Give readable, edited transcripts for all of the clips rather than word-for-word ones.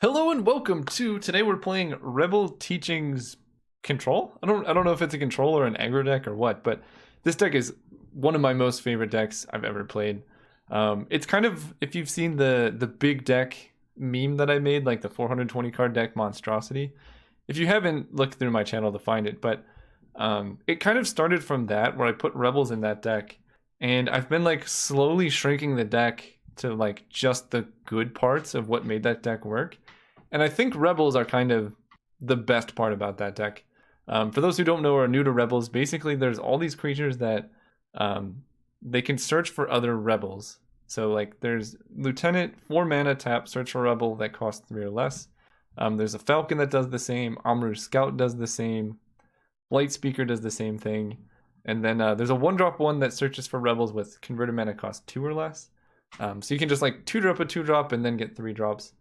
Hello and welcome to today we're playing Rebel Teachings Control. I don't know if it's a control or an aggro deck or what, but this deck is one of my most favorite decks I've ever played. It's kind of, if you've seen the big deck meme that I made, like the 420 card deck monstrosity. If you haven't, looked through my channel to find it, but it kind of started from that where I put Rebels in that deck, and I've been like slowly shrinking the deck to like just the good parts of what made that deck work. And I think Rebels are kind of the best part about that deck. For those who don't know or are new to Rebels, basically there's all these creatures that they can search for other Rebels. So like there's Lieutenant, 4 mana, tap, search for Rebel that costs 3 or less. There's a Falcon that does the same. Amrou Scout does the same. Blight Speaker does the same thing. And then there's a 1-drop one that searches for Rebels with converted mana cost 2 or less. So you can just like 2-drop a 2-drop and then get 3 drops.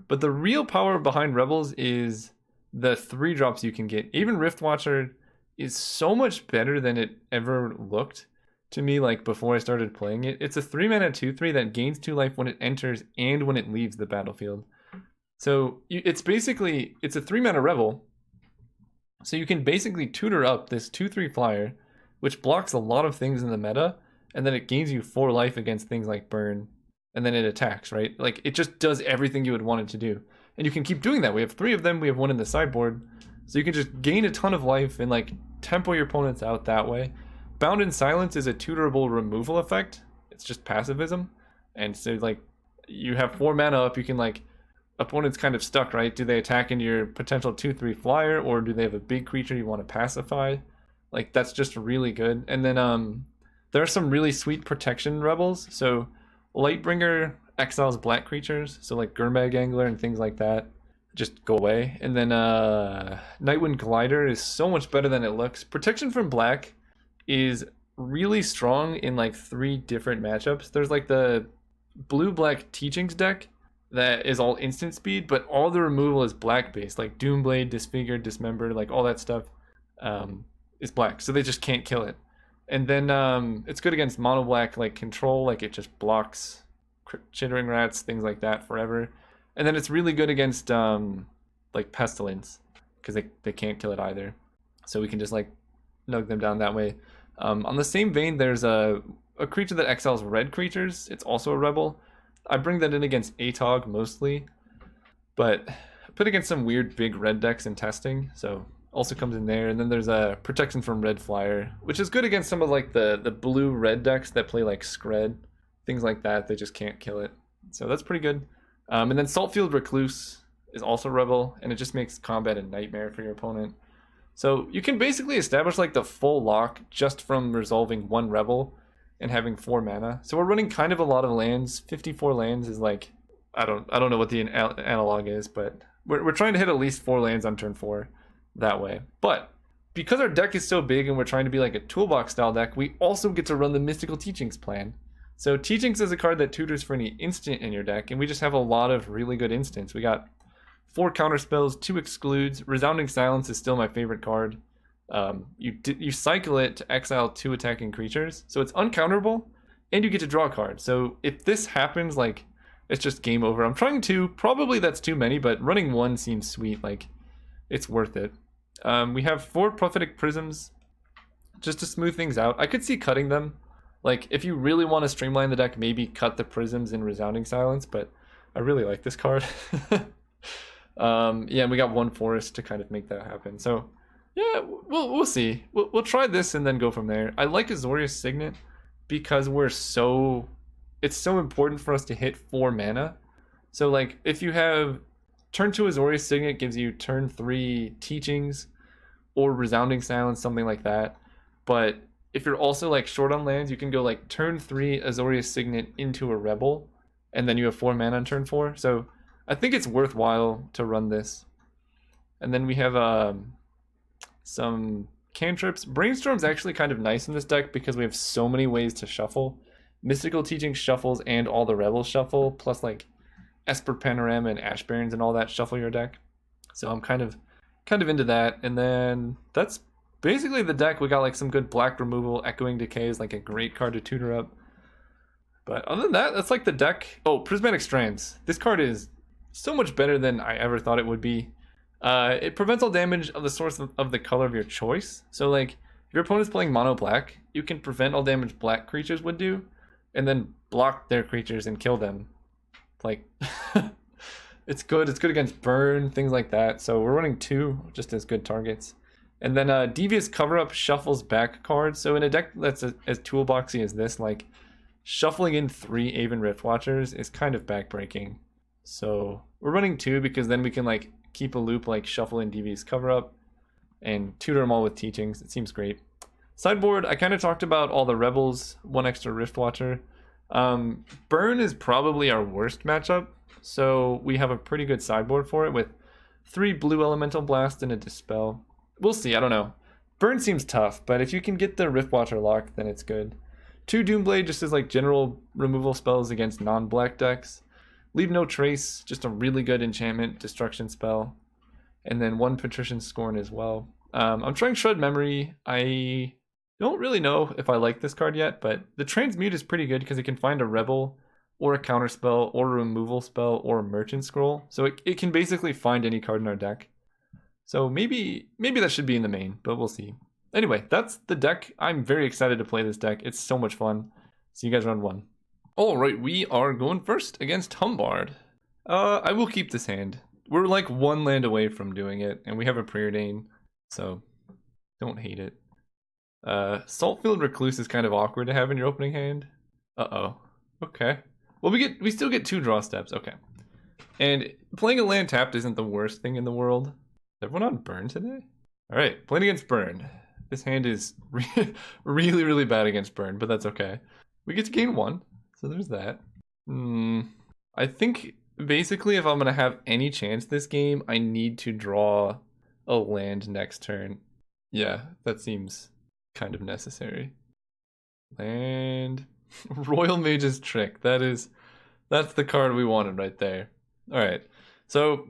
But the real power behind Rebels is the 3 drops you can get. Aven Riftwatcher is so much better than it ever looked to me, like before I started playing it. It's a 3 mana 2/3 that gains 2 life when it enters and when it leaves the battlefield. So it's a 3 mana Rebel. So you can basically tutor up this 2/3 flyer, which blocks a lot of things in the meta, and then it gains you 4 life against things like burn. And then it attacks, right? Like it just does everything you would want it to do. And you can keep doing that. We have 3 of them. We have 1 in the sideboard. So you can just gain a ton of life and like tempo your opponents out that way. Bound in Silence is a tutorable removal effect. It's just passivism. And so like you have 4 mana up, you can like, opponent's kind of stuck, right? Do they attack into your potential 2/3 flyer, or do they have a big creature you want to pacify? Like that's just really good. And then there are some really sweet protection Rebels. So Lightbringer exiles black creatures, so like Gurmag Angler and things like that just go away. And then Nightwind Glider is so much better than it looks. Protection from black is really strong in like 3 different matchups. There's like the blue-black Teachings deck that is all instant speed, but all the removal is black based, like Doomblade, Disfigured, Dismember, like all that stuff is black, so they just can't kill it. And then it's good against mono black like control, like it just blocks Chittering Rats, things like that forever. And then it's really good against like Pestilence, because they can't kill it either. So we can just like nug them down that way. On the same vein, there's a creature that exiles red creatures. It's also a Rebel. I bring that in against Atog mostly, but I put against some weird big red decks in testing, so also comes in there. And then there's a protection from red flyer, which is good against some of like the blue red decks that play like Scred, things like that. They just can't kill it, so that's pretty good. And then Saltfield Recluse is also Rebel, and it just makes combat a nightmare for your opponent. So you can basically establish like the full lock just from resolving 1 Rebel and having 4 mana. So we're running kind of a lot of lands. 54 lands is like, I don't know what the analog is, but we're trying to hit at least 4 lands on turn 4 that way. But because our deck is so big and we're trying to be like a toolbox style deck, we also get to run the Mystical Teachings plan. So Teachings is a card that tutors for any instant in your deck, and we just have a lot of really good instants. We got 4 counter spells, 2 excludes. Resounding Silence is still my favorite card. You cycle it to exile 2 attacking creatures, so it's uncounterable, and you get to draw a card. So if this happens, like, it's just game over. I'm trying 2, probably that's too many, but running 1 seems sweet, like it's worth it. We have 4 Prophetic Prisms just to smooth things out. I could see cutting them. Like if you really want to streamline the deck, maybe cut the Prisms in Resounding Silence, but I really like this card. Yeah, and we got 1 Forest to kind of make that happen. So yeah, we'll see. We'll try this and then go from there. I like Azorius Signet because it's so important for us to hit 4 mana. So like if you have turn 2 Azorius Signet gives you turn 3 Teachings or Resounding Silence, something like that. But if you're also like short on lands, you can go like turn 3 Azorius Signet into a Rebel, and then you have 4 mana on turn 4. So I think it's worthwhile to run this. And then we have some cantrips. Brainstorm's actually kind of nice in this deck because we have so many ways to shuffle. Mystical Teaching shuffles and all the Rebels shuffle, plus like Esper Panorama and Ash Barrens and all that shuffle your deck. So I'm kind of into that. And then that's basically the deck. We got like some good black removal. Echoing Decay is like a great card to tutor up. But other than that, that's like the deck. Oh, Prismatic Strands. This card is so much better than I ever thought it would be. It prevents all damage of the source of the color of your choice. So like, if your opponent's playing mono black, you can prevent all damage black creatures would do, and then block their creatures and kill them. Like, it's good. It's good against burn, things like that. So we're running 2 just as good targets. And then Devious Cover-Up shuffles back cards. So in a deck that's as toolboxy as this, like, shuffling in 3 Aven Riftwatchers is kind of backbreaking. So we're running 2 because then we can like keep a loop, like shuffle in Devious Cover-Up and tutor them all with teachings. It seems great. Sideboard, I kind of talked about all the rebels, 1 extra Riftwatcher. Burn is probably our worst matchup, so we have a pretty good sideboard for it with 3 blue Elemental Blast and a Dispel. We'll see, I don't know. Burn seems tough, but if you can get the Riftwatcher locked, then it's good. 2 Doomblade just as like general removal spells against non-black decks. Leave No Trace, just a really good enchantment destruction spell. And then 1 Patrician Scorn as well. I'm trying Shred Memory. I don't really know if I like this card yet, but the Transmute is pretty good because it can find a Rebel or a counterspell or a removal spell or a Merchant Scroll. So it can basically find any card in our deck. So maybe that should be in the main, but we'll see. Anyway, that's the deck. I'm very excited to play this deck. It's so much fun. See you guys round 1. Alright, we are going first against Humbard. I will keep this hand. We're like 1 land away from doing it, and we have a Preordain, so don't hate it. Saltfield Recluse is kind of awkward to have in your opening hand. Uh-oh. Okay. Well, we still get 2 draw steps. Okay. And playing a land tapped isn't the worst thing in the world. Is everyone on Burn today? Alright, playing against Burn. This hand is really, really bad against Burn, but that's okay. We get to gain 1, so there's that. I think basically if I'm going to have any chance this game, I need to draw a land next turn. Yeah, that seems kind of necessary. Land. Roilmage's Trick. That's the card we wanted right there. Alright, so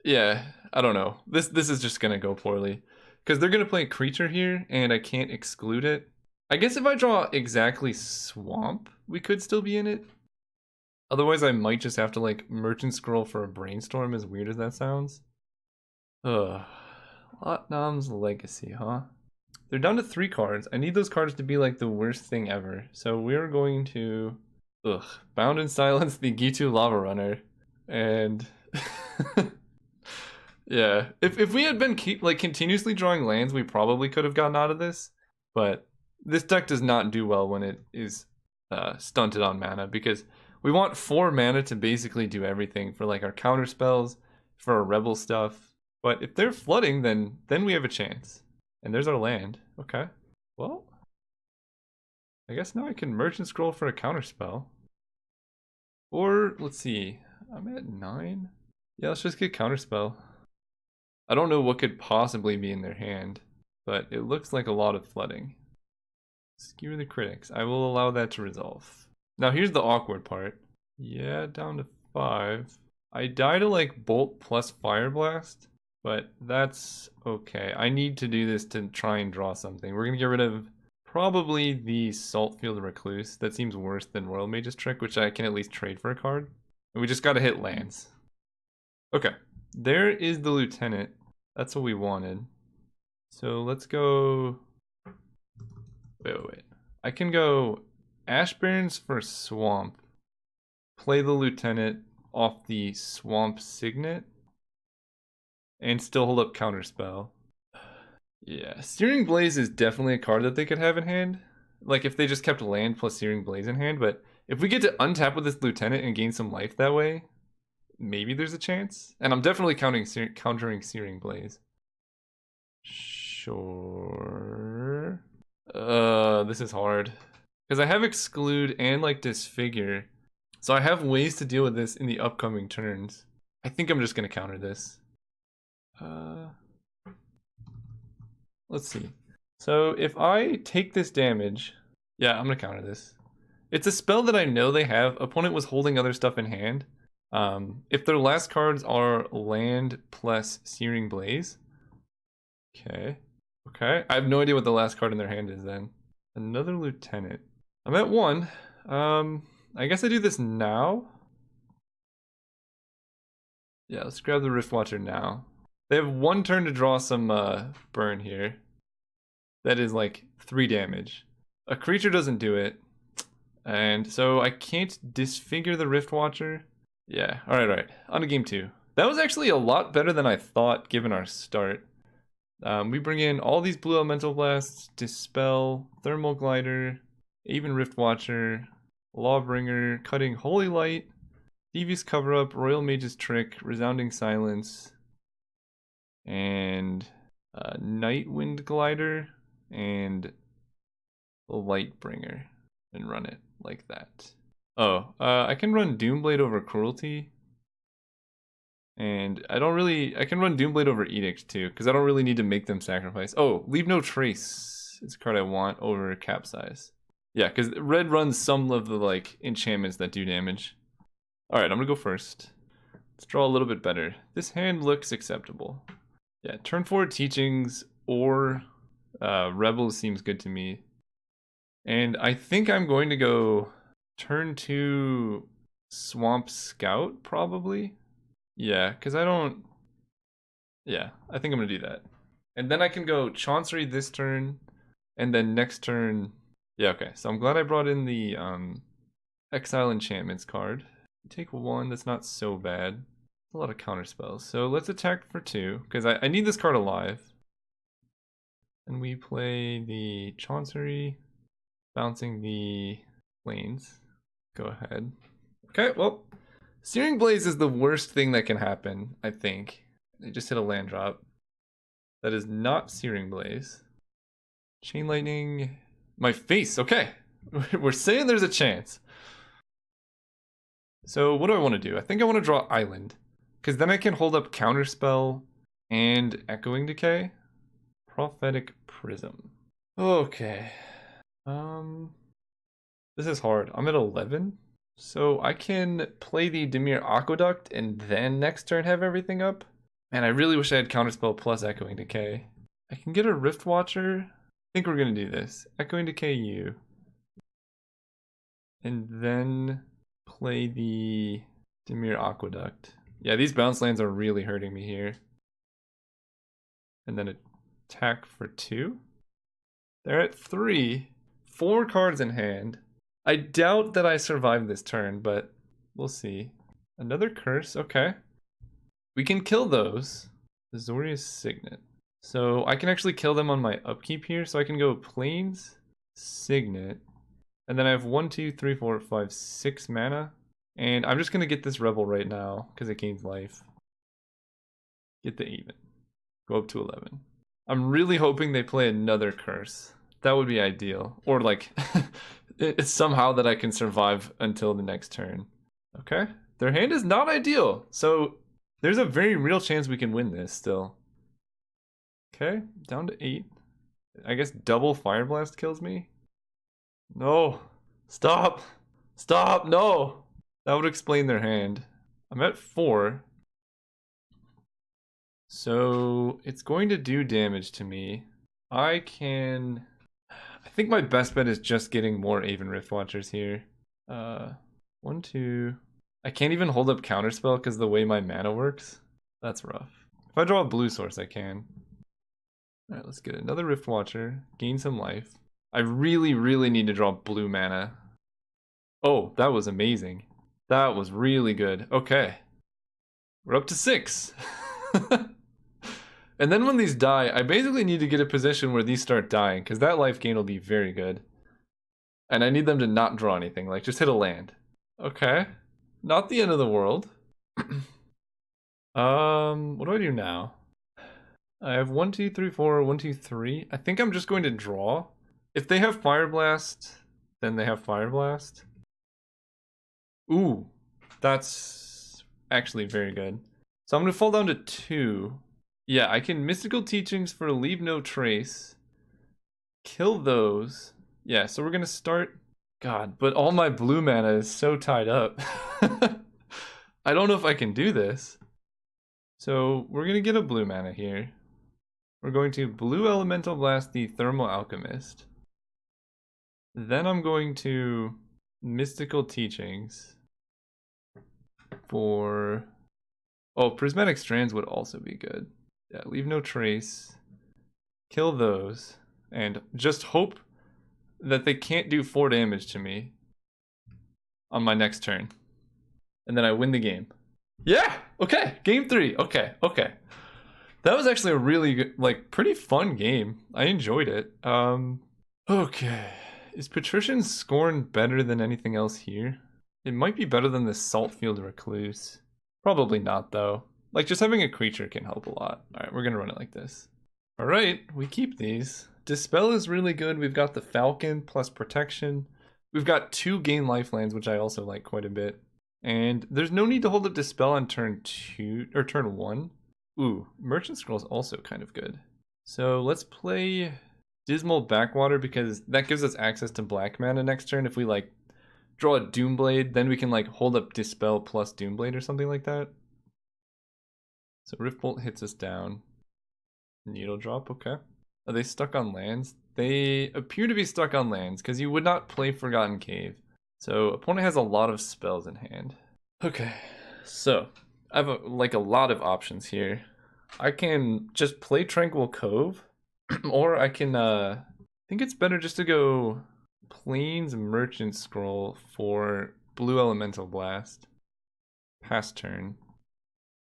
yeah, I don't know. This is just going to go poorly. Because they're going to play a creature here, and I can't exclude it. I guess if I draw exactly Swamp, we could still be in it. Otherwise, I might just have to, like, Merchant Scroll for a Brainstorm, as weird as that sounds. Ugh. Lat-Nam's Legacy, huh? They're down to 3 cards. I need those cards to be, like, the worst thing ever. So we're going to... Bound in Silence, the Gitu Lava Runner. And... yeah, if we had been continuously drawing lands, we probably could have gotten out of this. But this deck does not do well when it is stunted on mana, because we want 4 mana to basically do everything for like our counter spells, for our rebel stuff. But if they're flooding, then we have a chance. And there's our land. Okay. Well, I guess now I can Merchant Scroll for a counter spell. Or let's see, I'm at 9. Yeah, let's just get counter spell. I don't know what could possibly be in their hand, but it looks like a lot of flooding. Skewer the critics. I will allow that to resolve. Now here's the awkward part. Yeah, down to 5. I die to like Bolt plus Fire Blast, but that's okay. I need to do this to try and draw something. We're gonna get rid of probably the Saltfield Recluse. That seems worse than Roilmage's Trick, which I can at least trade for a card. And we just gotta hit lands. Okay. There is the Lieutenant. That's what we wanted. So let's go... Wait. I can go Ash Barrens for Swamp. Play the Lieutenant off the Swamp Signet. And still hold up Counterspell. Yeah, Searing Blaze is definitely a card that they could have in hand. Like if they just kept land plus Searing Blaze in hand. But if we get to untap with this Lieutenant and gain some life that way... maybe there's a chance. And I'm definitely countering Searing Blaze. Sure. This is hard. Because I have Exclude and like Disfigure. So I have ways to deal with this in the upcoming turns. I think I'm just going to counter this. Let's see. So if I take this damage... yeah, I'm going to counter this. It's a spell that I know they have. Opponent was holding other stuff in hand. If their last cards are land plus Searing Blaze. Okay. I have no idea what the last card in their hand is then. Another Lieutenant. I'm at 1. I guess I do this now. Yeah, let's grab the Riftwatcher now. They have 1 turn to draw some burn here. That is like 3 damage. A creature doesn't do it. And so I can't disfigure the Riftwatcher. Yeah, alright. On to game 2. That was actually a lot better than I thought given our start. We bring in all these blue elemental blasts, Dispel, Thermal Glider, Aven Riftwatcher, Lawbringer, Cutting Holy Light, Devious Cover-Up, Roilmage's Trick, Resounding Silence, and Nightwind Glider, and Lightbringer, and run it like that. Oh, I can run Doomblade over Cruelty. And I can run Doomblade over Edict too, because I don't really need to make them sacrifice. Oh, Leave No Trace. It's a card I want over Capsize. Yeah, because red runs some of the like enchantments that do damage. Alright, I'm gonna go first. Let's draw a little bit better. This hand looks acceptable. Yeah, turn 4 Teachings or Rebels seems good to me. And I think I'm going to go turn 2 Swamp Scout, probably. Yeah, because I don't... Yeah, I think I'm going to do that. And then I can go Chancery this turn, and then next turn... Yeah, okay, so I'm glad I brought in the Exile Enchantments card. Take 1, that's not so bad. A lot of counter spells. So let's attack for 2, because I need this card alive. And we play the Chancery, bouncing the Plains. Go ahead. Okay, well, Searing Blaze is the worst thing that can happen, I think. They just hit a land drop. That is not Searing Blaze. Chain Lightning. My face, okay. We're saying there's a chance. So what do I want to do? I think I want to draw Island. Because then I can hold up Counterspell and Echoing Decay. Prophetic Prism. Okay. This is hard. I'm at 11. So I can play the Dimir Aqueduct and then next turn have everything up. Man, I really wish I had Counterspell plus Echoing Decay. I can get a Riftwatcher. I think we're going to do this. Echoing Decay you. And then play the Dimir Aqueduct. Yeah, these bounce lands are really hurting me here. And then attack for 2. They're at 3. 4 cards in hand. I doubt that I survive this turn, but we'll see. Another curse, okay. We can kill those. Azorius Signet. So I can actually kill them on my upkeep here. So I can go Plains, Signet, and then I have 1, 2, 3, 4, 5, 6 mana. And I'm just going to get this Rebel right now because it gains life. Get the Even. Go up to 11. I'm really hoping they play another curse. That would be ideal. Or like, it's somehow that I can survive until the next turn. Okay. Their hand is not ideal. So there's a very real chance we can win this still. Okay. Down to 8. I guess double Fire Blast kills me. No. Stop. Stop. No. That would explain their hand. I'm at 4. So it's going to do damage to me. I think my best bet is just getting more Aven Riftwatchers here. 1, 2. I can't even hold up Counterspell because the way my mana works. That's rough. If I draw a blue source, I can. Alright, let's get another Riftwatcher. Gain some life. I really, really need to draw blue mana. Oh, that was amazing. That was really good. Okay. We're up to 6. And then when these die, I basically need to get a position where these start dying, because that life gain will be very good. And I need them to not draw anything, like just hit a land. Okay. Not the end of the world. What do I do now? I have 1, 2, 3, 4, 1, 2, 3. I think I'm just going to draw. If they have Fire Blast, then they have Fire Blast. Ooh, that's actually very good. So I'm going to fall down to 2. Yeah, I can Mystical Teachings for Leave No Trace. Kill those. Yeah, so we're going to start... God, but all my blue mana is so tied up. I don't know if I can do this. So we're going to get a blue mana here. We're going to Blue Elemental Blast the Thermal Alchemist. Then I'm going to Mystical Teachings for Oh, Prismatic Strands would also be good. Yeah, leave no trace. Kill those. And just hope that they can't do 4 damage to me on my next turn. And then I win the game. Yeah! Okay, game 3. Okay. That was actually a really good, like, pretty fun game. I enjoyed it. Okay. Is Patrician Scorn better than anything else here? It might be better than the Saltfield Recluse. Probably not, though. Like, just having a creature can help a lot. Alright, we're gonna run it like this. Alright, we keep these. Dispel is really good. We've got the Falcon plus protection. We've got 2 gain lifelands, which I also like quite a bit. And there's no need to hold up Dispel on turn 2, or turn 1. Ooh, Merchant Scroll is also kind of good. So let's play Dismal Backwater because that gives us access to black mana next turn. If we like draw a Doomblade, then we can like hold up Dispel plus Doomblade or something like that. So Riftbolt hits us down. Needle Drop, okay. Are they stuck on lands? They appear to be stuck on lands because you would not play Forgotten Cave. So opponent has a lot of spells in hand. Okay, so I have a lot of options here. I can just play Tranquil Cove, or I can, I think it's better just to go Plains Merchant Scroll for Blue Elemental Blast. Pass turn.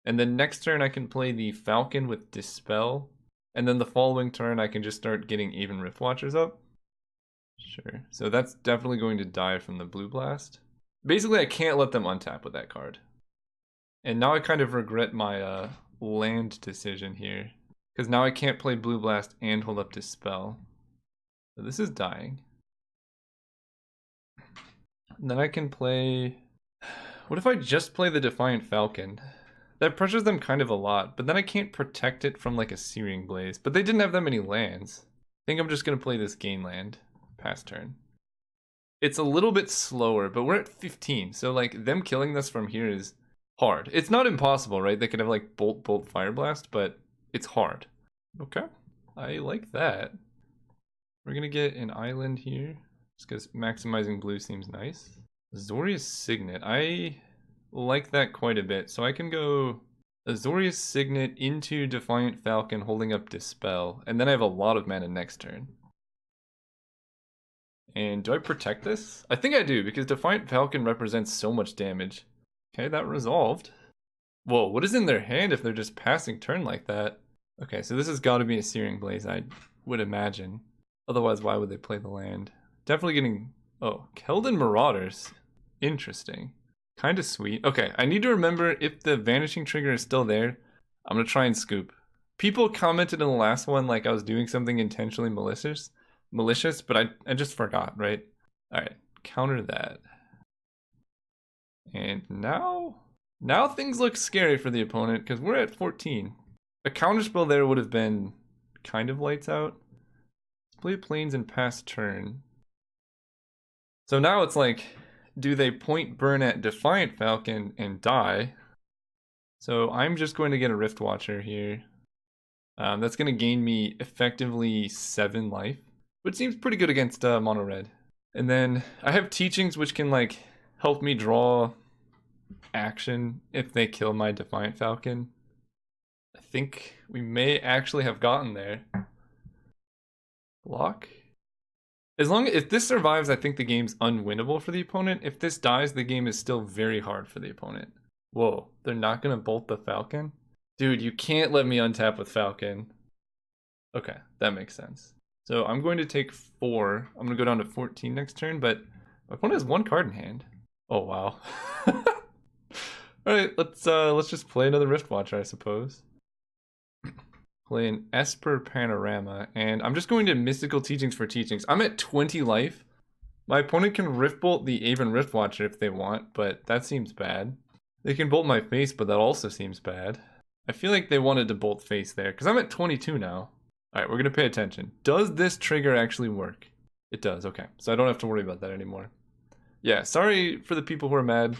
And then next turn I can play the Falcon with Dispel, and then the following turn I can just start getting Aven Riftwatchers up. Sure, so that's definitely going to die from the Blue Blast. Basically I can't let them untap with that card. And now I kind of regret my land decision here. Because now I can't play Blue Blast and hold up Dispel. So this is dying. And then I can play... What if I just play the Defiant Falcon? That pressures them kind of a lot, but then I can't protect it from like a Searing Blaze. But they didn't have that many lands. I think I'm just going to play this gain land. Pass turn. It's a little bit slower, but we're at 15. So like them killing this from here is hard. It's not impossible, right? They could have like Bolt, Fire Blast, but it's hard. Okay, I like that. We're gonna get an island here, just because maximizing blue seems nice. Azorius Signet, I like that quite a bit. So I can go Azorius Signet into Defiant Falcon holding up Dispel, and then I have a lot of mana next turn. And do I protect this? I think I do, because Defiant Falcon represents so much damage. Okay, that resolved. Whoa, what is in their hand if they're just passing turn like that? Okay, so this has got to be a Searing Blaze, I would imagine. Otherwise, why would they play the land? Definitely getting... Oh, Keldon Marauders. Interesting. Kind of sweet. Okay, I need to remember if the Vanishing trigger is still there. I'm going to try and scoop. People commented in the last one like I was doing something intentionally malicious, but I just forgot, right? Alright, counter that. And now things look scary for the opponent because we're at 14. A counterspell there would have been kind of lights out. Let's play Plains and pass turn. So now it's like, do they point burn at Defiant Falcon and die? So I'm just going to get a Riftwatcher here. That's going to gain me effectively 7 life, which seems pretty good against mono red. And then I have Teachings, which can like help me draw action if they kill my Defiant Falcon. I think we may actually have gotten there. Block. If this survives, I think the game's unwinnable for the opponent. If this dies, the game is still very hard for the opponent. Whoa, they're not gonna bolt the Falcon? Dude, you can't let me untap with Falcon. Okay, that makes sense. So I'm going to take 4. I'm gonna go down to 14 next turn, but my opponent has 1 card in hand. Oh wow. Alright, let's just play another Riftwatcher, I suppose. Play an Esper Panorama, and I'm just going to Mystical Teachings for Teachings. I'm at 20 life. My opponent can Riftbolt the Aven Riftwatcher if they want, but that seems bad. They can bolt my face, but that also seems bad. I feel like they wanted to bolt face there, because I'm at 22 now. Alright, we're going to pay attention. Does this trigger actually work? It does, okay. So I don't have to worry about that anymore. Yeah, sorry for the people who are mad.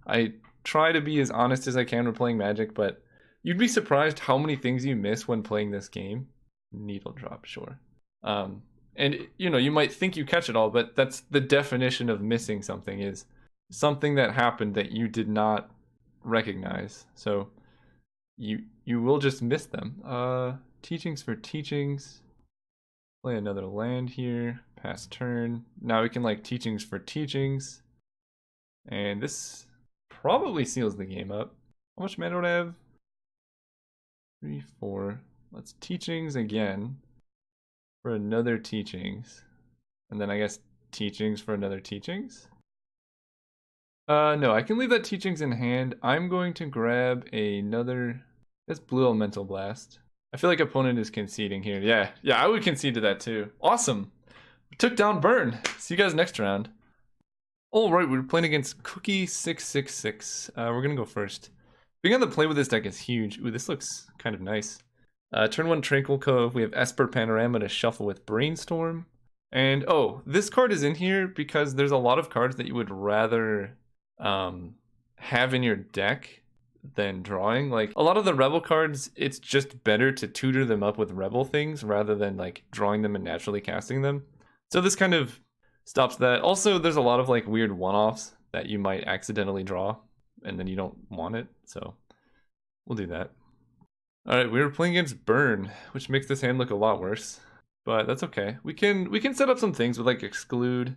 I try to be as honest as I can when playing Magic, but you'd be surprised how many things you miss when playing this game. Needle drop, sure. And, you know, you might think you catch it all, but that's the definition of missing something, is something that happened that you did not recognize. So you will just miss them. Teachings for teachings. Play another land here. Pass turn. Now we can like teachings for teachings. And this probably seals the game up. How much mana would I have? 3, 4. Let's teachings again for another teachings. And then I guess teachings for another teachings. No, I can leave that teachings in hand. I'm going to grab another, this blue elemental blast. I feel like opponent is conceding here. Yeah, I would concede to that too. Awesome. We took down Burn. See you guys next round. All right, we're playing against Cookie666. We're gonna go first. Being on the play with this deck is huge. Ooh, this looks kind of nice. Turn 1 Tranquil Cove. We have Esper Panorama to shuffle with Brainstorm. And oh, this card is in here because there's a lot of cards that you would rather have in your deck than drawing. Like a lot of the Rebel cards, it's just better to tutor them up with Rebel things rather than like drawing them and naturally casting them. So this kind of stops that. Also, there's a lot of like weird one-offs that you might accidentally draw and then you don't want it. So we'll do that. All right, we were playing against Burn, which makes this hand look a lot worse, but that's okay. We can set up some things with like Exclude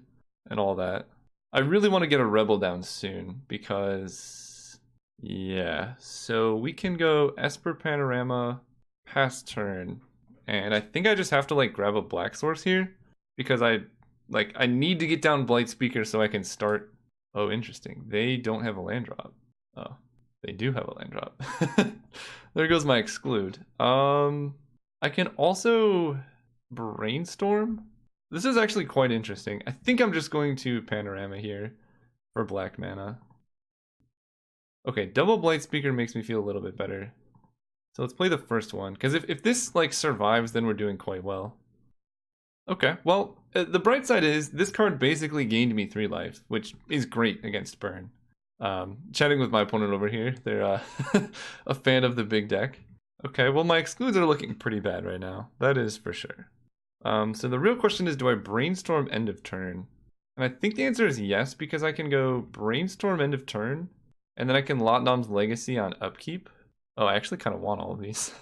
and all that. I really want to get a Rebel down soon because, yeah. So we can go Esper Panorama, pass turn, and I think I just have to like grab a Black Source here because I need to get down Blight Speaker so I can start. Oh, interesting. They don't have a land drop. Oh, they do have a land drop. There goes my Exclude. I can also Brainstorm. This is actually quite interesting. I think I'm just going to Panorama here for black mana. Okay, double Blight Speaker makes me feel a little bit better. So let's play the first one, because if this like survives, then we're doing quite well. Okay, well, the bright side is this card basically gained me 3 life, which is great against Burn. Chatting with my opponent over here, they're a fan of the big deck. Okay, well my Excludes are looking pretty bad right now, that is for sure. So the real question is, do I Brainstorm end of turn? And I think the answer is yes, because I can go Brainstorm end of turn, and then I can Lat-Nam's Legacy on upkeep. Oh, I actually kind of want all of these.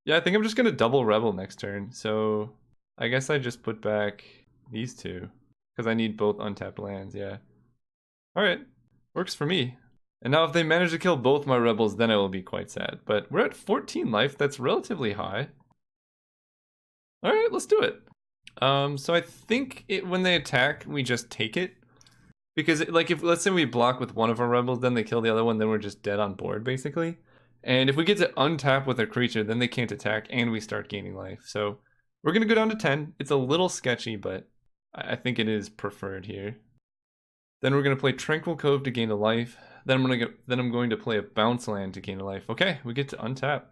Yeah, I think I'm just going to double Rebel next turn, so I guess I just put back these 2, because I need both untapped lands, yeah. Alright, works for me. And now if they manage to kill both my Rebels, then I will be quite sad. But we're at 14 life, that's relatively high. Alright, let's do it. So I think when they attack, we just take it. Because if let's say we block with one of our Rebels, then they kill the other one, then we're just dead on board, basically. And if we get to untap with a creature, then they can't attack, and we start gaining life. So we're going to go down to 10. It's a little sketchy, but I think it is preferred here. Then we're going to play Tranquil Cove to gain a life. Then I'm going to play a bounce land to gain a life. Okay, we get to untap.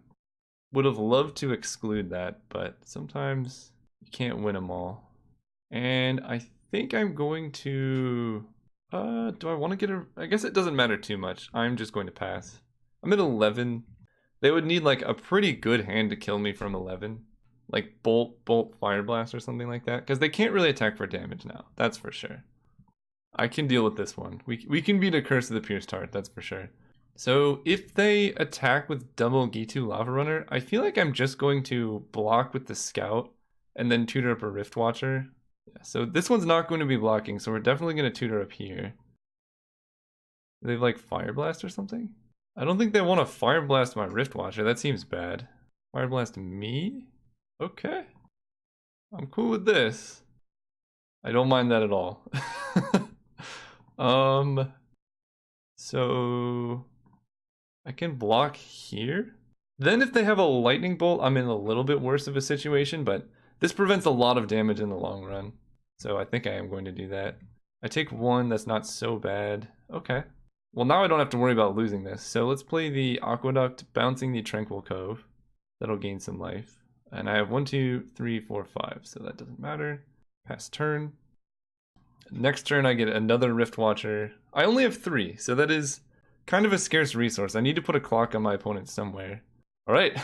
Would have loved to exclude that, but sometimes you can't win them all. And I think I'm going to... do I want to get a... I guess it doesn't matter too much. I'm just going to pass. I'm at 11. They would need like a pretty good hand to kill me from 11. Like Bolt, Fire Blast or something like that. Because they can't really attack for damage now. That's for sure. I can deal with this one. We can beat a Curse of the Pierced Heart, that's for sure. So if they attack with double Gitu Lava Runner, I feel like I'm just going to block with the Scout and then tutor up a Riftwatcher. Yeah, so this one's not going to be blocking, so we're definitely going to tutor up here. They have like Fire Blast or something? I don't think they want to Fire Blast my Riftwatcher. That seems bad. Fire Blast me? Okay. I'm cool with this. I don't mind that at all. So I can block here. Then if they have a lightning bolt, I'm in a little bit worse of a situation, but this prevents a lot of damage in the long run. So I think I am going to do that. I take 1, that's not so bad. Okay. Well, now I don't have to worry about losing this. So let's play the Aqueduct, bouncing the Tranquil Cove. That'll gain some life. And I have 1, 2, 3, 4, 5, so that doesn't matter. Pass turn. Next turn I get another Riftwatcher. I only have 3, so that is kind of a scarce resource. I need to put a clock on my opponent somewhere. Alright.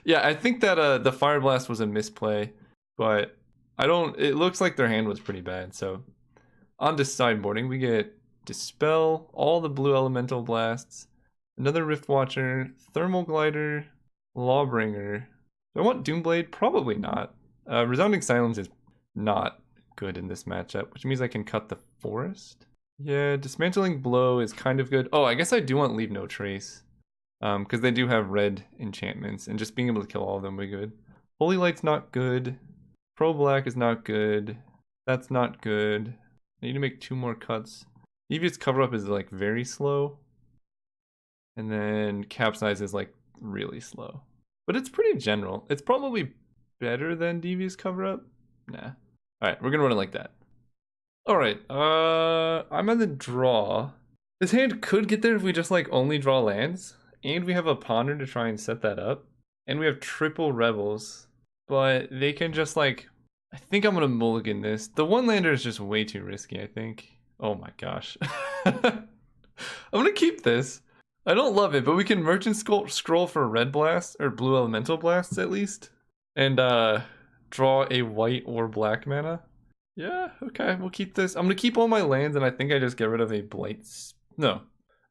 Yeah, I think that the Fire Blast was a misplay, but it looks like their hand was pretty bad. So on to sideboarding, we get Dispel, all the blue elemental blasts. Another Riftwatcher, Thermal Glider, Lawbringer. Do I want Doomblade? Probably not. Resounding Silence is not good in this matchup, which means I can cut the Forest. Yeah, Dismantling Blow is kind of good. Oh, I guess I do want Leave No Trace. Because they do have red enchantments, and just being able to kill all of them would be good. Holy Light's not good. Pro Black is not good. That's not good. I need to make 2 more cuts. Devious Cover-Up is like very slow. And then Capsize is like really slow. But it's pretty general. It's probably better than Devious Cover-Up. Nah. Alright, we're gonna run it like that. Alright, I'm at the draw. This hand could get there if we just like only draw lands. And we have a Ponder to try and set that up. And we have triple Rebels. But they can just like... I think I'm gonna mulligan this. The one lander is just way too risky, I think. Oh my gosh. I'm gonna keep this. I don't love it, but we can Merchant Scroll for Red Blast, or Blue Elemental Blasts at least. And draw a white or black mana. Yeah, okay, we'll keep this. I'm gonna keep all my lands, and I think I just get rid of a Blight... No,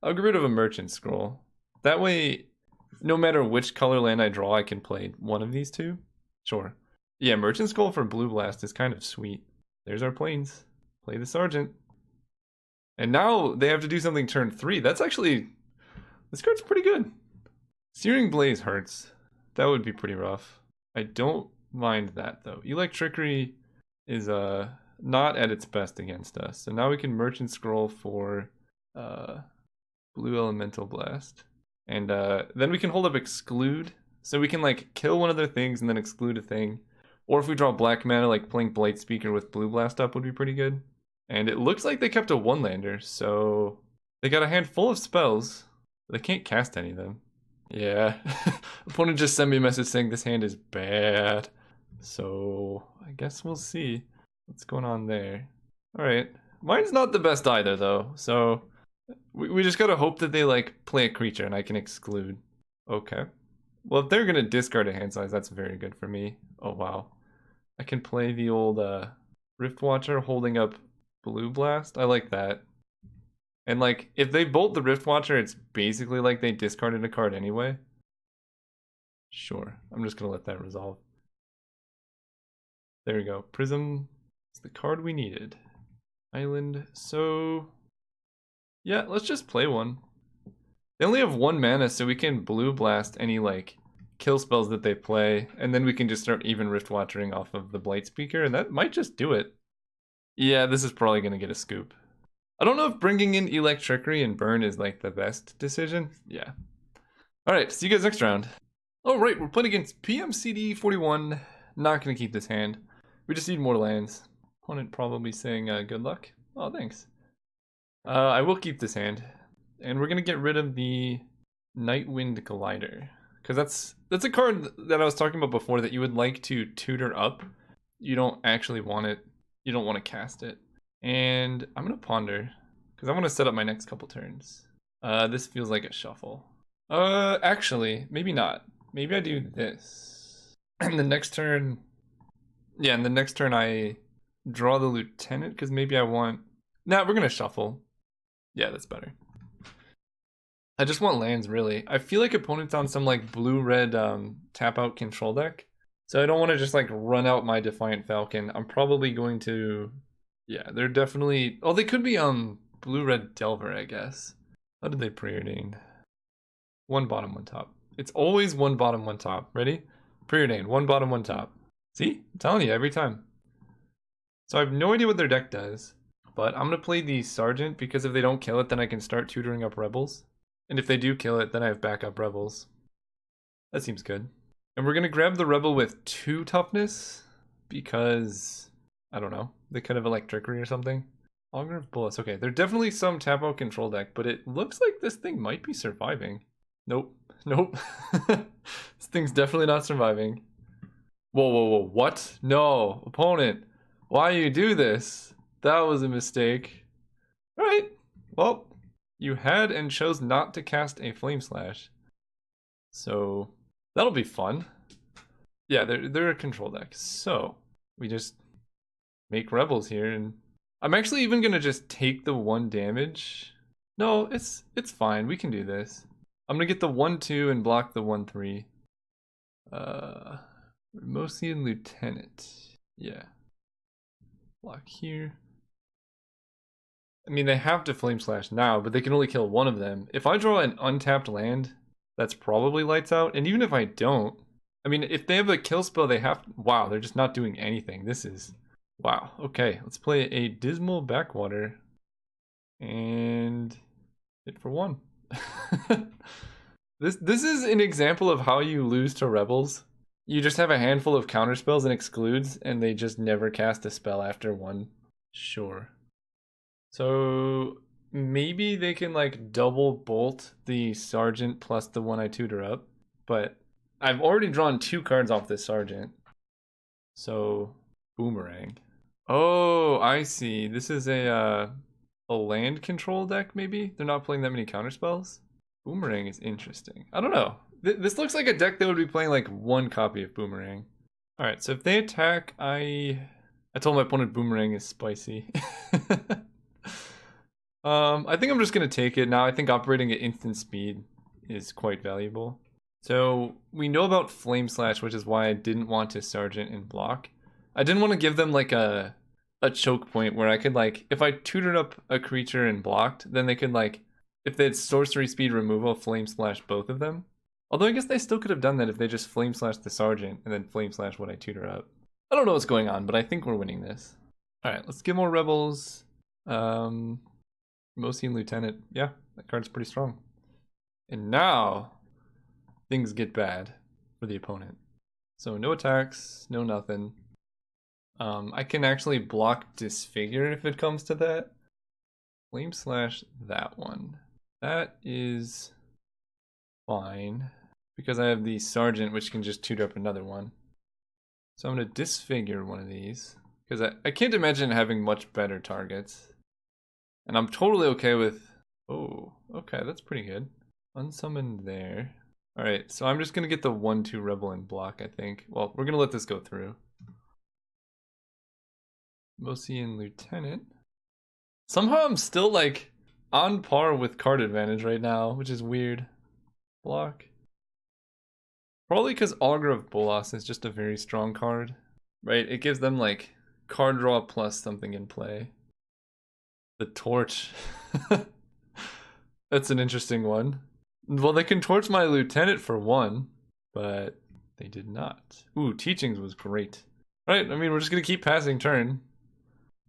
I'll get rid of a Merchant Scroll. That way, no matter which color land I draw, I can play one of these two. Sure. Yeah, Merchant Scroll for Blue Blast is kind of sweet. There's our plains. Play the Sergeant. And now they have to do something turn 3. That's actually... This card's pretty good. Searing Blaze hurts. That would be pretty rough. I don't mind that, though. Elect Trickery is not at its best against us. So now we can Merchant Scroll for Blue Elemental Blast. And then we can hold up Exclude. So we can like kill one of their things and then exclude a thing. Or if we draw black mana, like playing Blight Speaker with Blue Blast up would be pretty good. And it looks like they kept a 1-lander, so they got a hand full of spells. They can't cast any of them. Yeah. Opponent just sent me a message saying this hand is bad. So I guess we'll see what's going on there. Alright. Mine's not the best either though, so we just gotta hope that they like play a creature and I can exclude. Okay. Well, if they're gonna discard a hand size, that's very good for me. Oh wow. I can play the old Riftwatcher holding up Blue Blast. I like that. And like, if they bolt the Riftwatcher, it's basically like they discarded a card anyway. Sure, I'm just gonna let that resolve. There we go. Prism is the card we needed. Island. So yeah, let's just play one. They only have 1 mana, so we can Blue Blast any like kill spells that they play, and then we can just start even Riftwatchering off of the Blight Speaker, and that might just do it. Yeah, this is probably gonna get a scoop. I don't know if bringing in Elect Trickery and Burn is like the best decision. Yeah. Alright, see you guys next round. Alright, we're playing against PMCD41. Not gonna keep this hand. We just need more lands. Opponent probably saying good luck. Oh, thanks. I will keep this hand. And we're gonna get rid of the Nightwind Glider. Because that's a card that I was talking about before that you would like to tutor up. You don't actually want it. You don't want to cast it. And I'm going to Ponder. Because I want to set up my next couple turns. This feels like a shuffle. Actually, maybe not. Maybe I do this. And the next turn... Yeah, and the next turn I draw the Lieutenant. Because maybe I want... Nah, we're going to shuffle. Yeah, that's better. I just want lands, really. I feel like opponent's on some like blue-red tap-out control deck. So I don't want to just like run out my Defiant Falcon. I'm probably going to... Yeah, they're definitely... Oh, they could be blue-red Delver, I guess. How did they preordain? 1 bottom, 1 top. It's always 1 bottom, 1 top. Ready? Preordain. 1 bottom, 1 top. See? I'm telling you, every time. So I have no idea what their deck does. But I'm going to play the Sergeant, because if they don't kill it, then I can start tutoring up Rebels. And if they do kill it, then I have backup Rebels. That seems good. And we're going to grab the Rebel with 2 toughness, because, I don't know, they could have Elect Trickery or something. Augur of Bullets. Okay, there's definitely some tap-out control deck, but it looks like this thing might be surviving. Nope. Nope. This thing's definitely not surviving. Whoa, whoa, whoa. What? No. Opponent. Why you do this? That was a mistake. Alright. Well, you had and chose not to cast a Flame Slash. So, that'll be fun. Yeah, they're a control deck. So, we just make Rebels here, and I'm actually even gonna just take the 1 damage. No, it's fine. We can do this. I'm gonna get the 1/2 and block the 1/3. Ramosian Lieutenant. Yeah. Block here. I mean, they have to Flame Slash now, but they can only kill one of them. If I draw an untapped land, that's probably Lights Out. And even if I don't, I mean, if they have a kill spell, they have... Wow, they're just not doing anything. This is... Wow. Okay, let's play a Dismal Backwater. And... hit for 1. This is an example of how you lose to Rebels. You just have a handful of counterspells and excludes, and they just never cast a spell after 1. Sure. So maybe they can like double bolt the Sergeant plus the one I tutor up, but I've already drawn 2 cards off this Sergeant. So Boomerang. Oh, I see. This is a land control deck maybe? They're not playing that many counterspells? Boomerang is interesting. I don't know. This looks like a deck that would be playing like 1 copy of Boomerang. Alright, so if they attack, I told my opponent Boomerang is spicy. I think I'm just gonna take it now. I think operating at instant speed is quite valuable. So we know about Flame Slash, which is why I didn't want to Sergeant and block. I didn't want to give them like a choke point where I could like, if I tutored up a creature and blocked, then they could like, if they had sorcery speed removal, Flame Slash both of them. Although I guess they still could have done that if they just Flame Slash the Sergeant and then Flame Slash what I tutor up. I don't know what's going on, but I think we're winning this. Alright, let's get more Rebels. Ramosian Lieutenant. Yeah, that card's pretty strong. And now, things get bad for the opponent. So no attacks, no nothing. I can actually block Disfigure if it comes to that. Flame Slash that one. That is fine, because I have the Sergeant, which can just tutor up another one. So I'm going to Disfigure one of these, because I can't imagine having much better targets. And I'm totally okay with... Oh, okay, that's pretty good. Unsummoned there. Alright, so I'm just going to get the 1/2 Rebel and block, I think. Well, we're going to let this go through. Ramosian Lieutenant. Somehow I'm still, like, on par with card advantage right now, which is weird. Block. Probably because Augur of Bolas is just a very strong card, right? It gives them, like, card draw plus something in play. The Torch. That's an interesting one. Well, they can torch my Lieutenant for 1, but they did not. Ooh, Teachings was great. Alright, I mean, we're just gonna keep passing turn.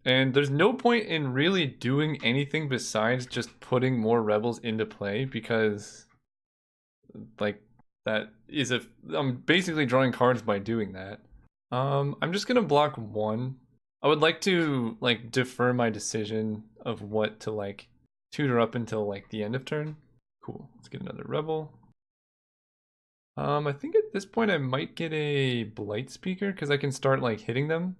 And there's no point in really doing anything besides just putting more Rebels into play, because like that is I'm basically drawing cards by doing that. I'm just gonna block 1. I would like to like defer my decision of what to like tutor up until like the end of turn. Cool. Let's get another Rebel. I think at this point I might get a Blight Speaker because I can start like hitting them.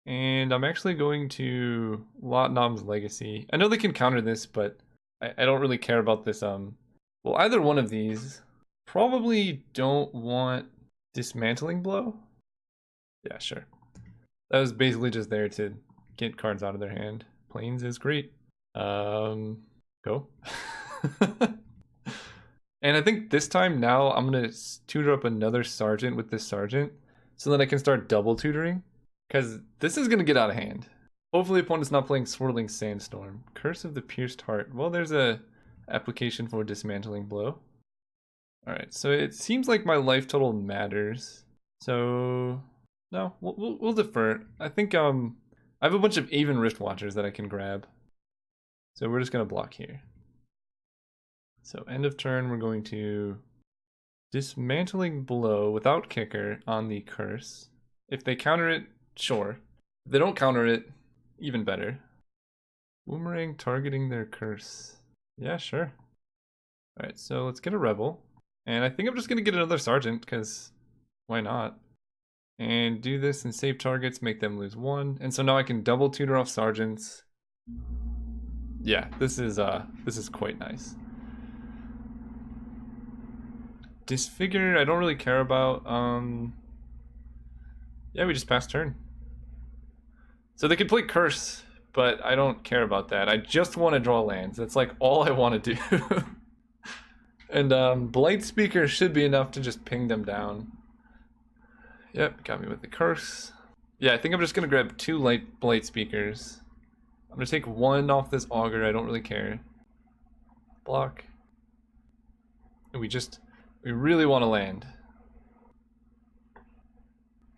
And I'm actually going to Lat-Nam's Legacy. I know they can counter this, but I don't really care about this. Well, either one of these. Probably don't want Dismantling Blow. Yeah, sure. That was basically just there to get cards out of their hand. Plains is great. Go. And I think this time now I'm gonna tutor up another Sergeant with this Sergeant so that I can start double tutoring. Because this is going to get out of hand. Hopefully opponent's not playing Swirling Sandstorm. Curse of the Pierced Heart. Well, there's a application for Dismantling Blow. Alright, so it seems like my life total matters. So, no, we'll defer. I think I have a bunch of Aven Riftwatchers that I can grab. So we're just going to block here. So end of turn, we're going to Dismantling Blow without kicker on the Curse. If they counter it, sure. If they don't counter it, even better. Boomerang targeting their Curse. Yeah, sure. Alright, so let's get a Rebel. And I think I'm just going to get another Sergeant, because why not? And do this and save targets, make them lose 1. And so now I can double tutor off Sergeants. Yeah, this is quite nice. Disfigure, I don't really care about. Yeah, we just passed turn. So they could play Curse, but I don't care about that. I just want to draw lands. That's like all I want to do. And Blight Speaker should be enough to just ping them down. Yep, got me with the curse. Yeah, I think I'm just gonna grab 2 Blight Speakers. I'm gonna take 1 off this Augur, I don't really care. Block. And we really want to land.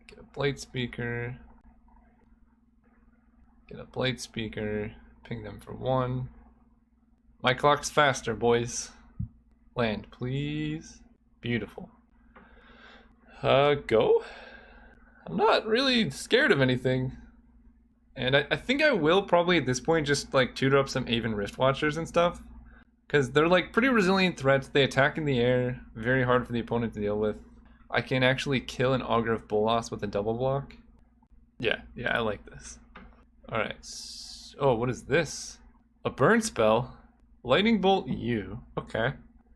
Get a Blight Speaker. Get a Blight Speaker. Ping them for 1. My clock's faster, boys. Land, please. Beautiful. Go? I'm not really scared of anything. And I think I will probably at this point just like tutor up some Aven Riftwatchers and stuff. Because they're like pretty resilient threats. They attack in the air. Very hard for the opponent to deal with. I can actually kill an Augur of Bolas with a double block. Yeah, I like this. Alright. Oh, what is this? A burn spell? Lightning Bolt you. Okay.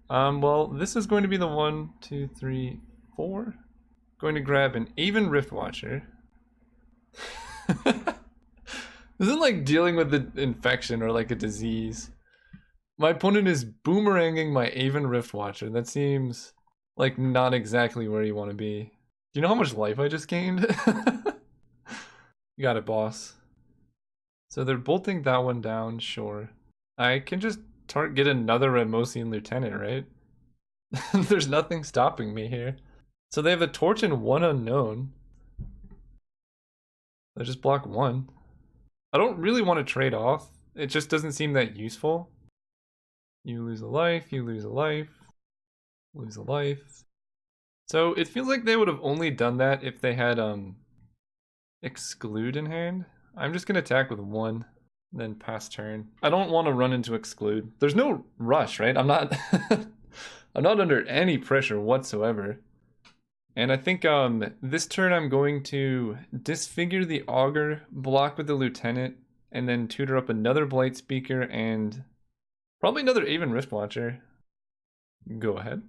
Well, this is going to be the 1, 2, 3, 4. Going to grab an Aven Riftwatcher. This isn't like dealing with the infection or like a disease. My opponent is boomeranging my Aven Riftwatcher. That seems like not exactly where you want to be. Do you know how much life I just gained? You got it, boss. So they're bolting that one down, sure. I can just get another Ramosian Lieutenant, right? There's nothing stopping me here. So they have a Torch and 1 Unknown. I just block 1. I don't really want to trade off. It just doesn't seem that useful. You lose a life, you lose a life, lose a life. So it feels like they would have only done that if they had Exclude in hand. I'm just gonna attack with 1, then pass turn. I don't want to run into Exclude. There's no rush, right? I'm not I'm not under any pressure whatsoever. And I think this turn I'm going to disfigure the Augur, block with the Lieutenant, and then tutor up another Blight Speaker and probably another Aven Riftwatcher. Go ahead.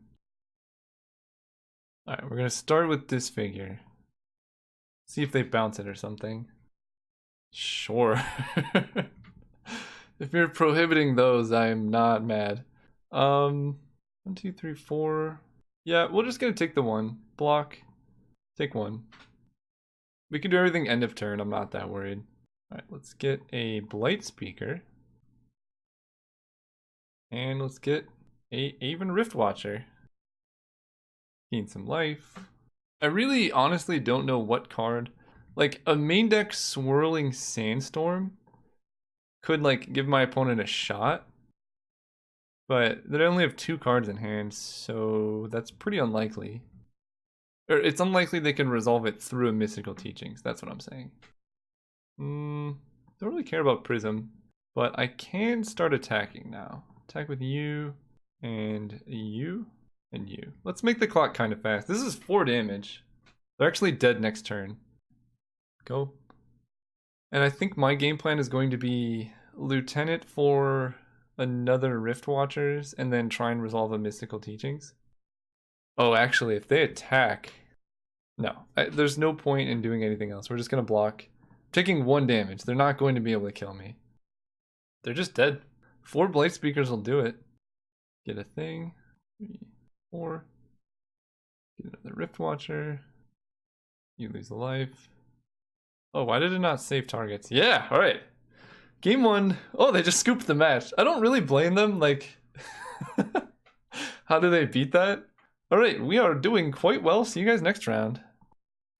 Alright, we're going to start with Disfigure. See if they bounce it or something. Sure. If you're prohibiting those, I'm not mad. 1, 2, 3, 4. Yeah, we're just going to take the 1. Block. Take 1. We can do everything end of turn. I'm not that worried. Alright, let's get a Blight Speaker. And let's get a Aven Riftwatcher. Gain some life. I really honestly don't know what card. Like, a main deck Swirling Sandstorm could, like, give my opponent a shot. But they only have 2 cards in hand, so that's pretty unlikely. Or it's unlikely they can resolve it through a Mystical Teachings, that's what I'm saying. Don't really care about Prism, but I can start attacking now. Attack with you, and you, and you. Let's make the clock kind of fast. This is 4 damage. They're actually dead next turn. Go. And I think my game plan is going to be Lieutenant for another Riftwatchers, and then try and resolve a Mystical Teachings. Oh, actually, if they attack... No, there's no point in doing anything else. We're just going to block. Taking 1 damage. They're not going to be able to kill me. They're just dead. 4 Blight Speakers will do it. Get a thing. 3, 4. Get another Riftwatcher. You lose a life. Oh, why did it not save targets? Yeah, alright. Game 1. Oh, they just scooped the match. I don't really blame them. Like, how do they beat that? Alright, we are doing quite well. See you guys next round.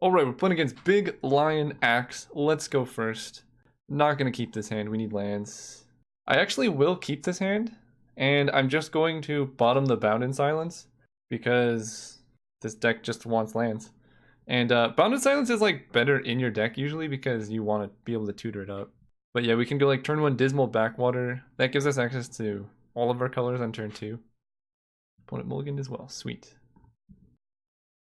Alright, we're playing against Big Lion Axe. Let's go first. Not going to keep this hand. We need lands. I actually will keep this hand. And I'm just going to bottom the Bound in Silence. Because this deck just wants lands. And Bound in Silence is like better in your deck usually because you want to be able to tutor it up. But yeah, we can go like turn 1 Dismal Backwater. That gives us access to all of our colors on turn 2. Opponent mulliganed as well. Sweet.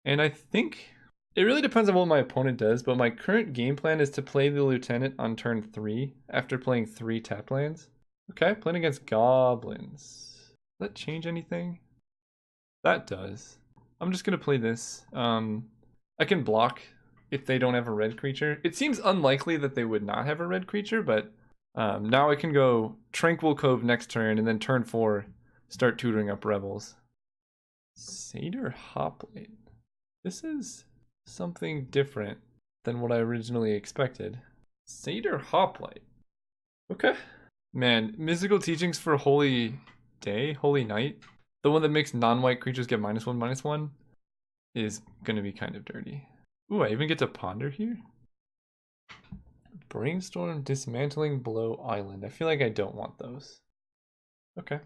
And I think it really depends on what my opponent does, but my current game plan is to play the Lieutenant on turn 3 after playing 3 tap lands. Okay, playing against Goblins. Does that change anything? That does. I'm just going to play this. I can block if they don't have a red creature. It seems unlikely that they would not have a red creature, but now I can go Tranquil Cove next turn, and then turn 4, start tutoring up Rebels. Satyr Hoplite. This is something different than what I originally expected. Satyr Hoplite. Okay. Man, mystical teachings for Holy Day, Holy Night, the one that makes non-white creatures get -1/-1, is gonna be kind of dirty. Ooh, I even get to ponder here? Brainstorm, Dismantling Blow, Island. I feel like I don't want those. Okay.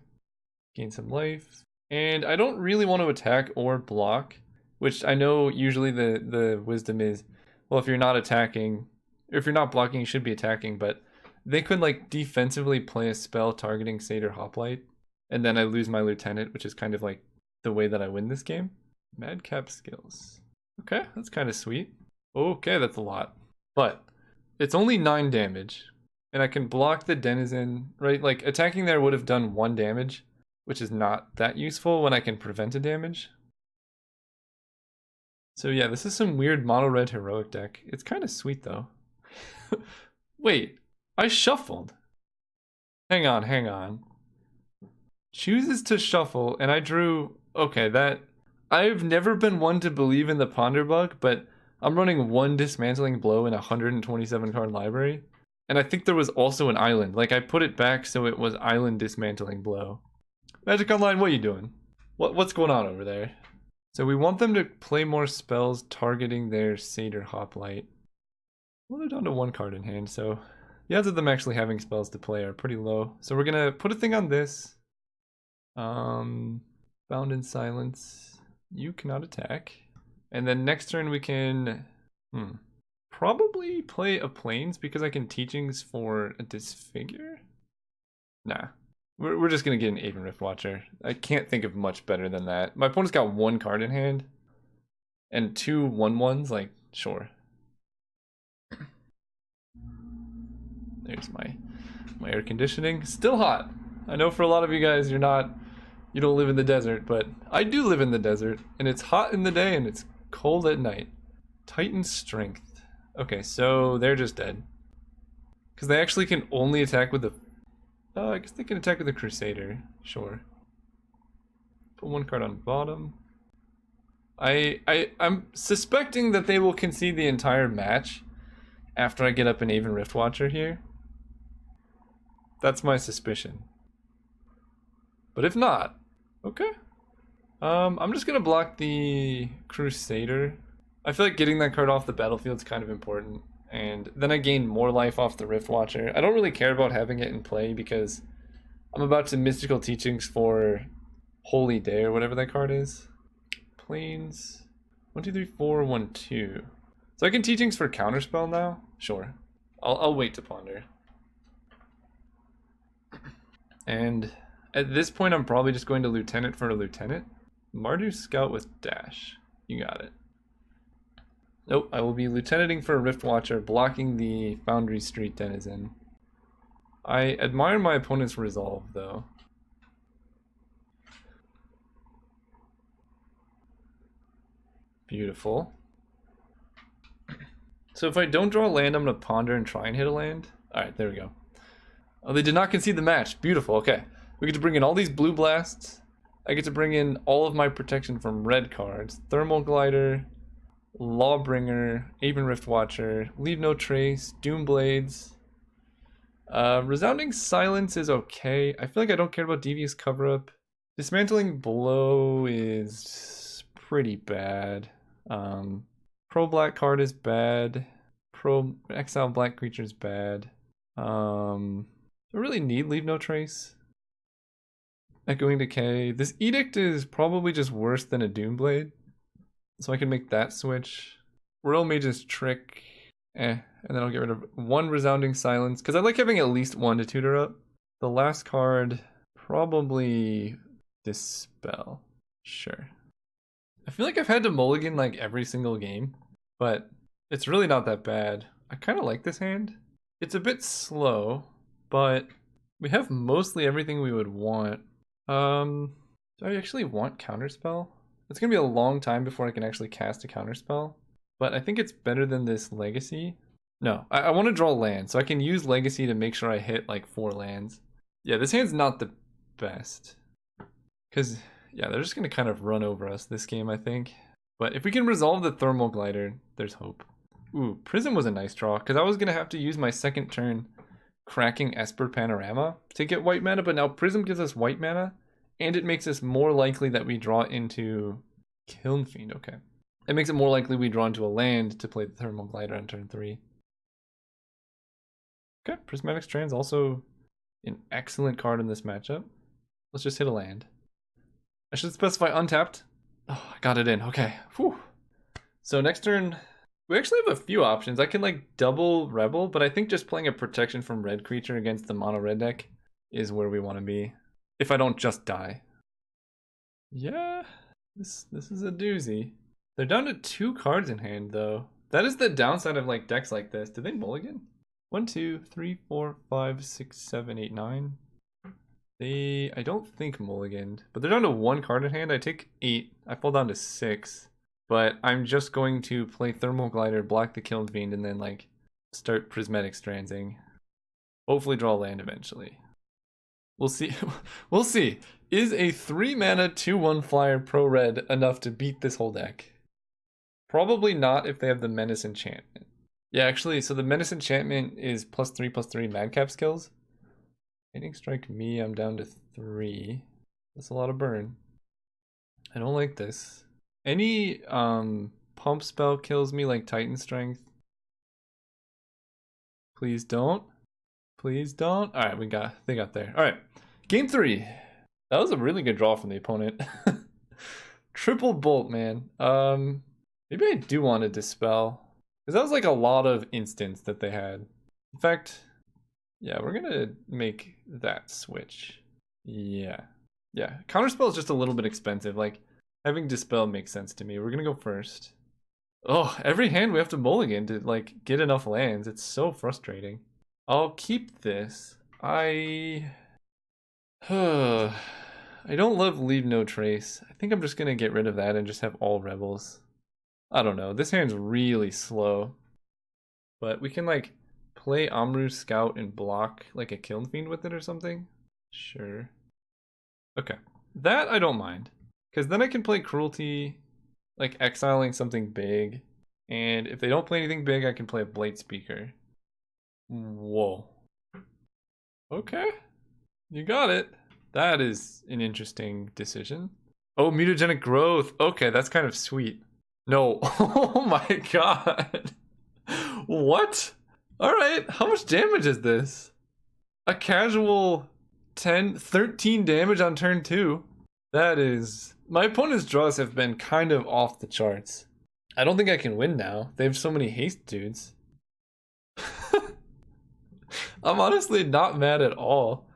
Gain some life. And I don't really want to attack or block, which I know usually the wisdom is, well, if you're not attacking, or if you're not blocking, you should be attacking, but they could like defensively play a spell targeting Satyr Hoplite, and then I lose my Lieutenant, which is kind of like the way that I win this game. Madcap skills. Okay, that's kind of sweet. Okay, that's a lot. But it's only 9 damage, and I can block the Denizen, right? Like, attacking there would have done 1 damage, which is not that useful when I can prevent a damage. So yeah, this is some weird mono-red heroic deck. It's kind of sweet, though. Wait, I shuffled. Hang on. Chooses to shuffle, and I drew... Okay, that... I've never been one to believe in the Ponder bug, but I'm running 1 Dismantling Blow in a 127 card library. And I think there was also an island. Like, I put it back so it was Island Dismantling Blow. Magic Online, what are you doing? What's going on over there? So we want them to play more spells targeting their Satyr Hoplite. Well, they're down to 1 card in hand, so the odds of them actually having spells to play are pretty low. So we're gonna put a thing on this. Bound in Silence. You cannot attack. And then next turn we can probably play a Plains because I can Teachings for a Disfigure? Nah. We're just gonna get an Aven Riftwatcher. I can't think of much better than that. My opponent's got 1 card in hand. And 2 1/1s, like, sure. There's my air conditioning. Still hot. I know for a lot of you guys you don't live in the desert, but I do live in the desert, and it's hot in the day and it's cold at night. Titan Strength. Okay, so they're just dead. Because they actually can only attack with the... I guess they can attack with the Crusader. Sure. Put 1 card on bottom. I'm suspecting that they will concede the entire match after I get up an Aven Riftwatcher here. That's my suspicion. But if not, okay. I'm just gonna block the Crusader. I feel like getting that card off the battlefield is kind of important. And then I gain more life off the Riftwatcher. I don't really care about having it in play because I'm about to Mystical Teachings for Holy Day or whatever that card is. Plains. 1, 2, 3, 4, 1, 2. So I can Teachings for Counterspell now? Sure. I'll wait to ponder. And at this point I'm probably just going to Lieutenant for a Lieutenant. Amrou Scout with Dash. You got it. Nope, I will be Lieutenanting for a Riftwatcher, blocking the Foundry Street Denizen. I admire my opponent's resolve, though. Beautiful. So if I don't draw a land, I'm going to ponder and try and hit a land. Alright, there we go. Oh, they did not concede the match. Beautiful, okay. We get to bring in all these blue blasts. I get to bring in all of my protection from red cards. Thermal Glider, Lawbringer, Aven Riftwatcher, Leave No Trace, Doomblades. Resounding Silence is okay. I feel like I don't care about Devious Cover-Up. Dismantling Blow is pretty bad. Pro Black card is bad. Pro Exile Black creature is bad. Do I really need Leave No Trace? Echoing Decay. This Edict is probably just worse than a Doomblade. So I can make that switch. Roilmage's Trick. And then I'll get rid of 1 Resounding Silence. Because I like having at least 1 to tutor up. The last card, probably Dispel. Sure. I feel like I've had to mulligan like every single game. But it's really not that bad. I kind of like this hand. It's a bit slow. But we have mostly everything we would want. Do I actually want Counterspell? It's gonna be a long time before I can actually cast a Counterspell. But I think it's better than this Legacy. No, I want to draw land, so I can use Legacy to make sure I hit like 4 lands. Yeah, this hand's not the best. Because Yeah, they're just going to kind of run over us this game, I think. But if we can resolve the Thermal Glider, there's hope. Ooh, Prism was a nice draw, because I was going to have to use my second turn cracking Esper Panorama to get white mana, but now Prism gives us white mana, and it makes us more likely that we draw into Kiln Fiend. Okay. It makes it more likely we draw into a land to play the Thermal Glider on turn 3. Okay, Prismatic Strands also an excellent card in this matchup. Let's just hit a land. I should specify untapped. Oh, I got it in. Okay. Whew. So next turn, we actually have a few options. I can like double Rebel, but I think just playing a protection from red creature against the mono red deck is where we want to be. If I don't just die. Yeah, this is a doozy. They're down to 2 cards in hand though. That is the downside of like decks like this. Did they mulligan? 1, 2, 3, 4, 5, 6, 7, 8, 9. I don't think mulliganed, but they're down to 1 card in hand. I take 8. I fall down to 6. But I'm just going to play Thermal Glider, block the Kiln Fiend, and then like start Prismatic Strandsing. Hopefully draw land eventually. We'll see. We'll see. Is a 3 mana 2/1 flyer pro red enough to beat this whole deck? Probably not if they have the Menace enchantment. Yeah, actually, so the Menace enchantment is +3/+3 Madcap skills. Lightning Strike me, I'm down to 3. That's a lot of burn. I don't like this. Any pump spell kills me like Titan Strength. Please don't. Please don't. Alright, they got there. Alright. Game 3. That was a really good draw from the opponent. Triple Bolt, man. Maybe I do want to Dispel. Because that was like a lot of instants that they had. In fact, yeah, we're gonna make that switch. Yeah. Yeah. Counterspell is just a little bit expensive. Like, having Dispel makes sense to me. We're gonna go first. Oh, every hand we have to mulligan to like get enough lands. It's so frustrating. I'll keep this. I don't love Leave No Trace. I think I'm just gonna get rid of that and just have all rebels. I don't know. This hand's really slow. But we can like play Amrou Scout and block like a Kiln Fiend with it or something. Sure. Okay. That I don't mind. Because then I can play Cruelty, like exiling something big. And if they don't play anything big, I can play a Blade Speaker. Whoa. Okay. You got it. That is an interesting decision. Oh, Mutagenic Growth. Okay, that's kind of sweet. No. Oh my god. What? Alright, how much damage is this? A casual 13 damage on turn 2. That is... My opponent's draws have been kind of off the charts. I don't think I can win now. They have so many haste dudes. I'm honestly not mad at all.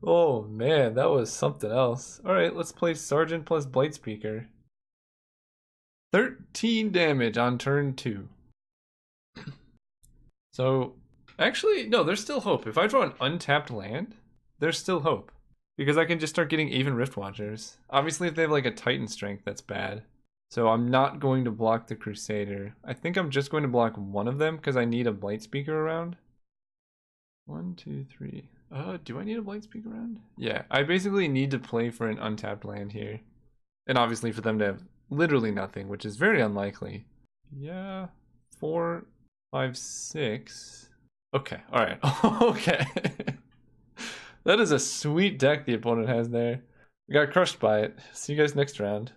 Oh man, that was something else. Alright, let's play Sergeant plus Blight Speaker. 13 damage on turn 2. So, actually, no, there's still hope. If I draw an untapped land, there's still hope. Because I can just start getting Aven Riftwatchers. Obviously, if they have like a Titan Strength, that's bad. So I'm not going to block the Crusader. I think I'm just going to block one of them because I need a Blight Speaker around. 1, 2, 3. Do I need a Blight Speaker around? Yeah, I basically need to play for an untapped land here. And obviously for them to have literally nothing, which is very unlikely. Yeah, 4, 5, 6. Okay, alright. Okay. That is a sweet deck the opponent has there. We got crushed by it. See you guys next round.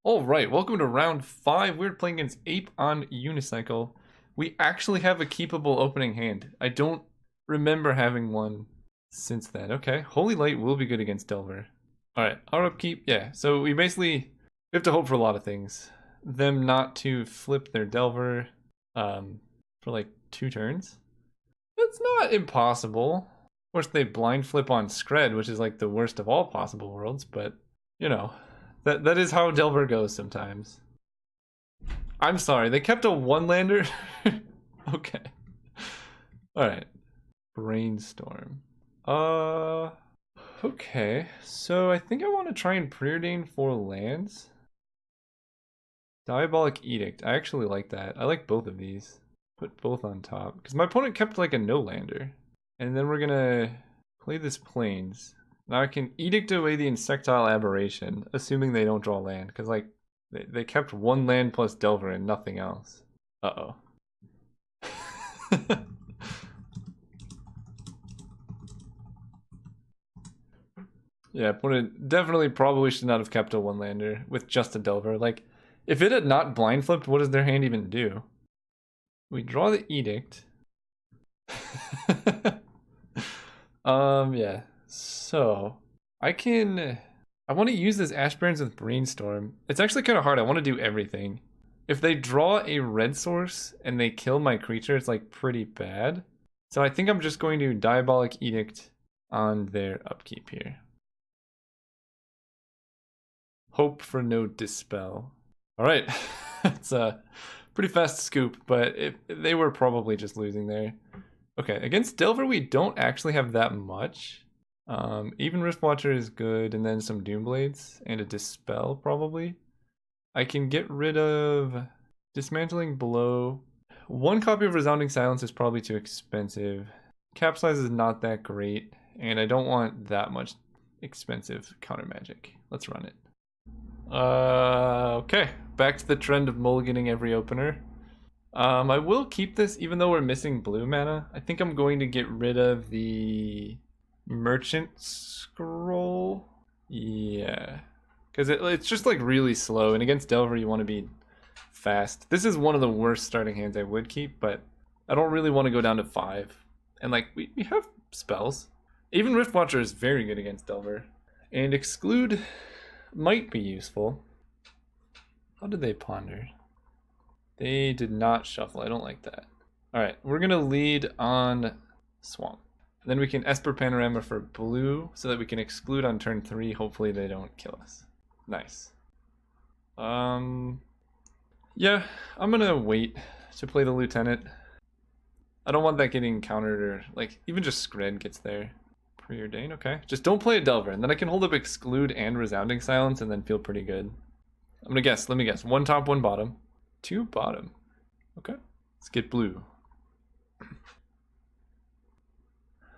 Alright, welcome to round 5. We're playing against Ape on Unicycle. We actually have a keepable opening hand. I don't remember having one since then. Okay, Holy Light will be good against Delver. Alright, our upkeep, yeah. So we have to hope for a lot of things. Them not to flip their Delver for like 2 turns. That's not impossible. Of course, they blind flip on Skred, which is like the worst of all possible worlds, but you know, that is how Delver goes sometimes. I'm sorry, they kept a 1-lander? Okay. Alright. Brainstorm. Okay, so I think I want to try and preordain 4 lands. Diabolic Edict. I actually like that. I like both of these. Put both on top. Because my opponent kept like a no-lander. And then we're gonna play this Plains. Now I can Edict away the Insectile Aberration, assuming they don't draw land, because like they kept one land plus Delver and nothing else. Uh-oh. Yeah, definitely probably should not have kept a one-lander with just a Delver. Like, if it had not blind flipped, what does their hand even do? We draw the Edict. Yeah. So, I want to use this Ash Barrens with Brainstorm. It's actually kind of hard. I want to do everything. If they draw a red source and they kill my creature, it's like pretty bad. So I think I'm just going to Diabolic Edict on their upkeep here. Hope for no Dispel. All right, it's a pretty fast scoop, but they were probably just losing there. Okay, against Delver we don't actually have that much. Aven Riftwatcher is good, and then some Doomblades and a Dispel probably. I can get rid of Dismantling Blow. One copy of Resounding Silence is probably too expensive. Capsize is not that great, and I don't want that much expensive counter magic. Let's run it. Okay, back to the trend of mulliganing every opener. I will keep this even though we're missing blue mana. I think I'm going to get rid of the Merchant Scroll. Yeah, because it's just like really slow, and against Delver you want to be fast. This is one of the worst starting hands I would keep, but I don't really want to go down to 5. And like, we have spells. Even Riftwatcher is very good against Delver. And Exclude might be useful. How did they ponder? They did not shuffle. I don't like that. Alright, we're going to lead on Swamp. Then we can Esper Panorama for blue so that we can Exclude on turn 3. Hopefully they don't kill us. Nice. Yeah, I'm going to wait to play the Lieutenant. I don't want that getting countered or, like, even just Scred gets there. Preordain, okay. Just don't play a Delver, and then I can hold up Exclude and Resounding Silence and then feel pretty good. I'm gonna guess, let me guess. 1 top, 1 bottom. 2 bottom. Okay, let's get blue.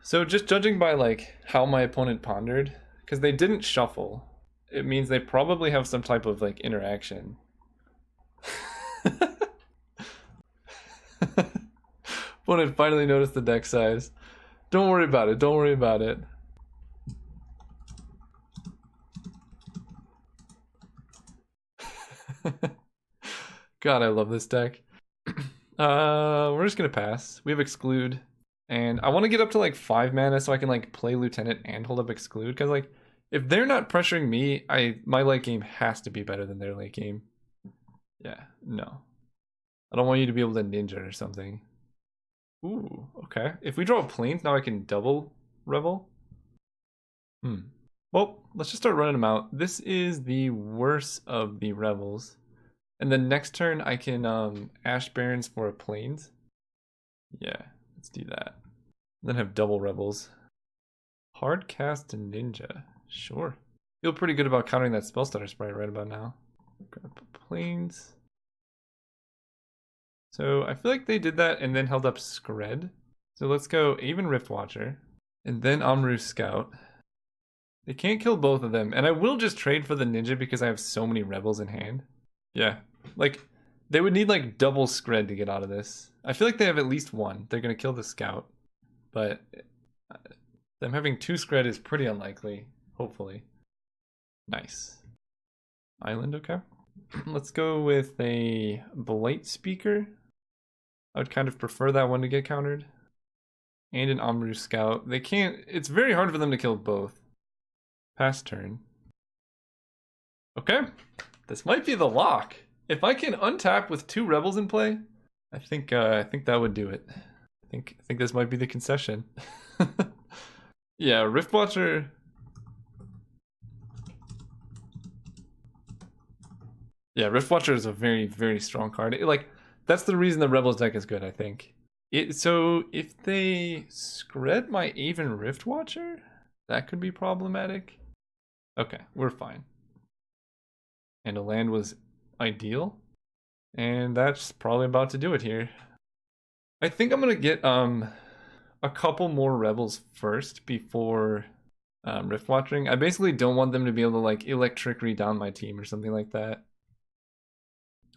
So just judging by, like, how my opponent pondered, because they didn't shuffle, it means they probably have some type of, like, interaction. Opponent finally noticed the deck size. Don't worry about it, don't worry about it. God, I love this deck. We're just gonna pass. We have Exclude. And I want to get up to like 5 mana so I can like play Lieutenant and hold up Exclude. Because like, if they're not pressuring me, my late game has to be better than their late game. Yeah, no. I don't want you to be able to ninja or something. Ooh, okay. If we draw planes, now I can double Rebel. Well, let's just start running them out. This is the worst of the Rebels. And then next turn I can Ash Barrens for a planes. Yeah, let's do that. Then have double Rebels. Hard cast to Ninja. Sure. Feel pretty good about countering that Spellstutter Sprite right about now. Grab planes. So I feel like they did that and then held up Scred. So let's go Aven Riftwatcher and then Amrou Scout. They can't kill both of them, and I will just trade for the Ninja because I have so many Rebels in hand. Yeah, like they would need like double Scred to get out of this. I feel like they have at least one. They're gonna kill the Scout, but them having 2 Scred is pretty unlikely. Hopefully, nice. Island, okay. Let's go with a Blight Speaker. I would kind of prefer that one to get countered. And an Amrou Scout. They can't, it's very hard for them to kill both. Pass turn. Okay, this might be the lock. If I can untap with 2 Rebels in play, I think that would do it. I think this might be the concession. Yeah, Riftwatcher. Yeah, Riftwatcher is a very, very strong card. That's the reason the Rebels deck is good, I think. So if they Scred my Aven Riftwatcher, that could be problematic. Okay, we're fine. And a land was ideal. And that's probably about to do it here. I think I'm gonna get a couple more Rebels first before Riftwatchering. I basically don't want them to be able to like electricity down my team or something like that.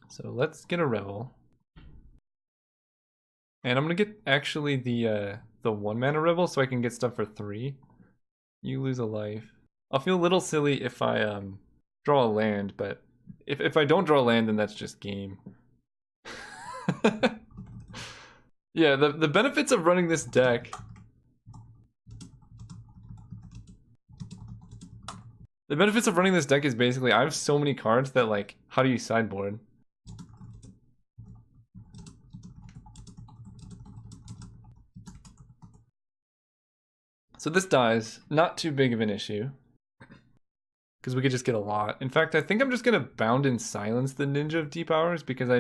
So let's get a Revel. And I'm gonna get actually the 1 mana Revel so I can get stuff for 3. You lose a life. I'll feel a little silly if I draw a land, but if I don't draw a land, then that's just game. Yeah, the benefits of running this deck. The benefits of running this deck is basically I have so many cards that like, how do you sideboard? So this dies, not too big of an issue. Because we could just get a lot. In fact, I think I'm just gonna bound and silence the Ninja of Deep Hours because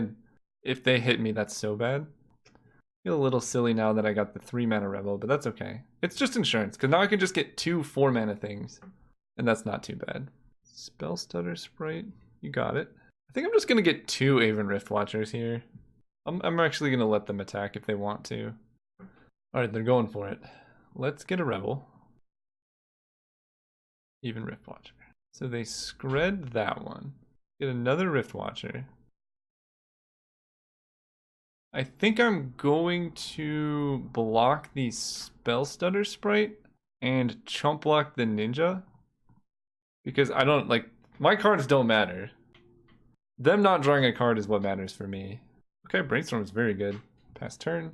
if they hit me, that's so bad. I feel a little silly now that I got the 3 mana Rebel, but that's okay. It's just insurance, because now I can just get 2 4 mana things. And that's not too bad. Spell Stutter Sprite, you got it. I think I'm just gonna get 2 Aven Riftwatchers here. I'm actually gonna let them attack if they want to. Alright, they're going for it. Let's get a Rebel. Aven Riftwatcher. So they scred that one. Get another Riftwatcher. I think I'm going to block the Spell Stutter Sprite and chump block the Ninja. Because I don't, like, my cards don't matter. Them not drawing a card is what matters for me. Okay, Brainstorm is very good. Pass turn.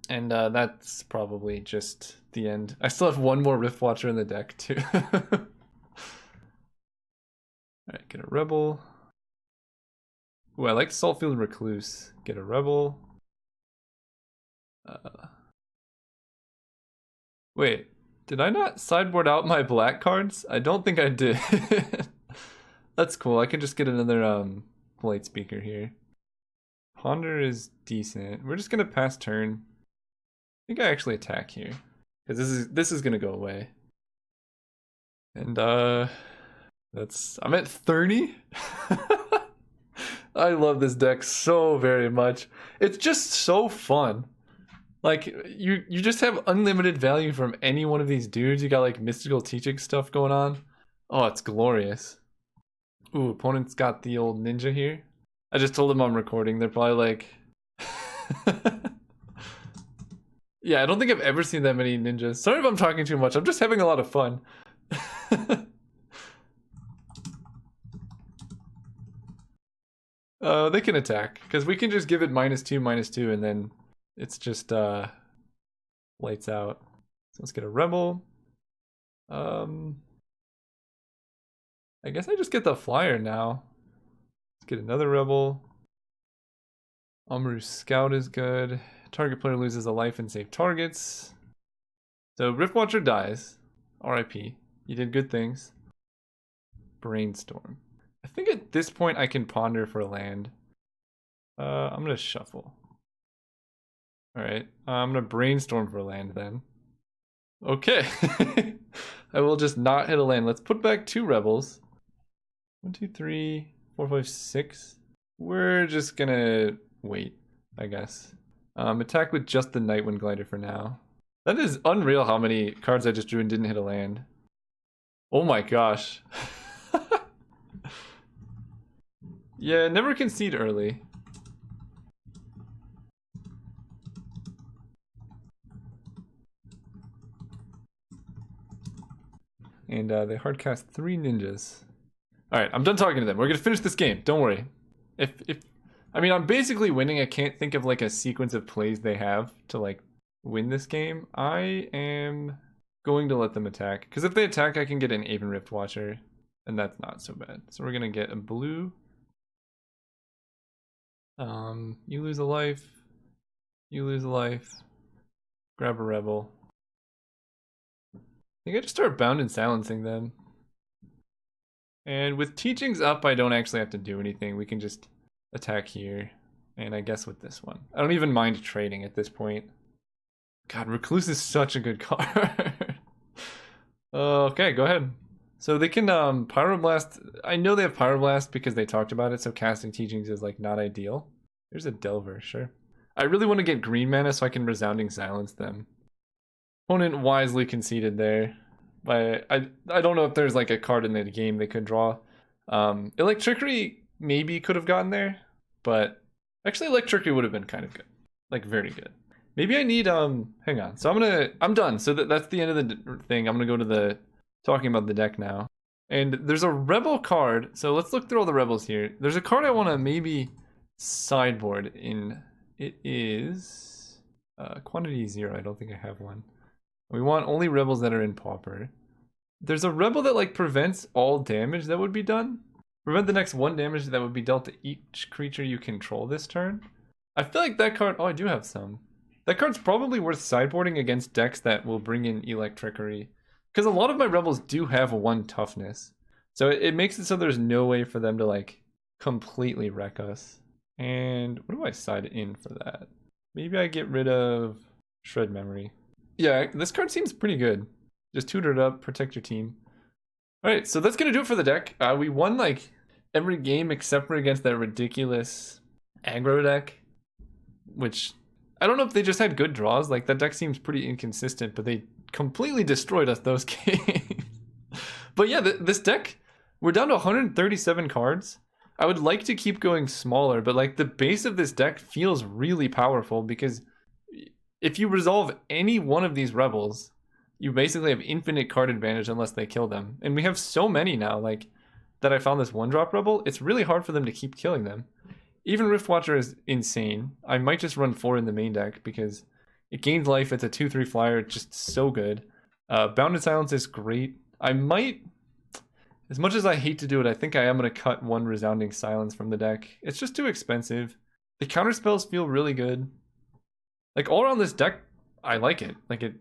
And that's probably just the end. I still have 1 more Riftwatcher in the deck, too. Alright, get a Rebel. Ooh, I like Saltfield Recluse. Get a Rebel. Wait, did I not sideboard out my black cards? I don't think I did. That's cool. I can just get another Light Speaker here. Ponder is decent. We're just gonna pass turn. I think I actually attack here. Because this is gonna go away. And I'm at 30. I love this deck so very much. It's just so fun. Like you just have unlimited value from any one of these dudes. You got like mystical teaching stuff going on. Oh, it's glorious. Ooh, opponent's got the old ninja here. I just told them I'm recording. They're probably like yeah, I don't think I've ever seen that many ninjas. Sorry if I'm talking too much. I'm just having a lot of fun. They can attack, because we can just give it -2/-2, and then it's just lights out. So let's get a Rebel. I guess I just get the flyer now. Let's get another Rebel. Amrou Scout is good. Target player loses a life and save targets. So Riftwatcher dies. RIP. You did good things. Brainstorm. I think at this point I can ponder for a land. I'm gonna shuffle. Alright, I'm gonna brainstorm for a land then. Okay. I will just not hit a land. Let's put back 2 Rebels. 1, 2, 3, 4, 5, 6. We're just gonna wait, I guess. Attack with just the Nightwind Glider for now. That is unreal how many cards I just drew and didn't hit a land. Oh my gosh. Yeah, never concede early. And they hardcast 3 ninjas. Alright, I'm done talking to them. We're gonna finish this game, don't worry. I mean, I'm basically winning. I can't think of like a sequence of plays they have to like win this game. I am going to let them attack. Because if they attack, I can get an Aven Riftwatcher. And that's not so bad. So we're gonna get a blue. You lose a life. You lose a life. Grab a Rebel. I think I just start bound and silencing them. And with teachings up, I don't actually have to do anything. We can just attack here. And I guess with this one. I don't even mind trading at this point. God, Recluse is such a good card. Okay, go ahead. So they can Pyroblast. I know they have Pyroblast because they talked about it, so casting teachings is like not ideal. There's a Delver, sure. I really want to get green mana so I can Resounding Silence them. Opponent wisely conceded there. But I don't know if there's like a card in the game they could draw. Electricity maybe could have gotten there, but actually Electricity would have been kind of good. Like very good. Maybe I need hang on. So I'm done. So that's the end of the thing. I'm gonna go to the talking about the deck now. And there's a rebel card. So let's look through all the rebels here. There's a card I want to maybe sideboard in. It is quantity 0. I don't think I have one. We want only rebels that are in Pauper. There's a rebel that like prevents all damage that would be done. Prevent the next 1 damage that would be dealt to each creature you control this turn. I feel like that card, oh, I do have some. That card's probably worth sideboarding against decks that will bring in Electricity. Because a lot of my rebels do have 1 toughness. So it makes it so there's no way for them to like completely wreck us. And what do I side in for that? Maybe I get rid of Shred Memory. Yeah, this card seems pretty good. Just tutor it up, protect your team. Alright, so that's gonna do it for the deck. We won like every game except for against that ridiculous aggro deck. Which, I don't know if they just had good draws. Like, that deck seems pretty inconsistent, but they completely destroyed us those games. But yeah, this deck, we're down to 137 cards. I would like to keep going smaller, but like the base of this deck feels really powerful because if you resolve any one of these rebels, you basically have infinite card advantage unless they kill them. And we have so many now, like, that I found this 1-drop rebel, it's really hard for them to keep killing them. Even Riftwatcher is insane. I might just run 4 in the main deck because it gains life. It's a 2/3 flyer, just so good. Bounded Silence is great. I might, as much as I hate to do it, I think I am going to cut 1 Resounding Silence from the deck. It's just too expensive. The counter spells feel really good. Like, all around this deck, I like it. Like, it,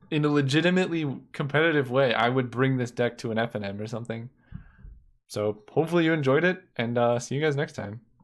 in a legitimately competitive way, I would bring this deck to an FNM or something. So, hopefully you enjoyed it, and see you guys next time.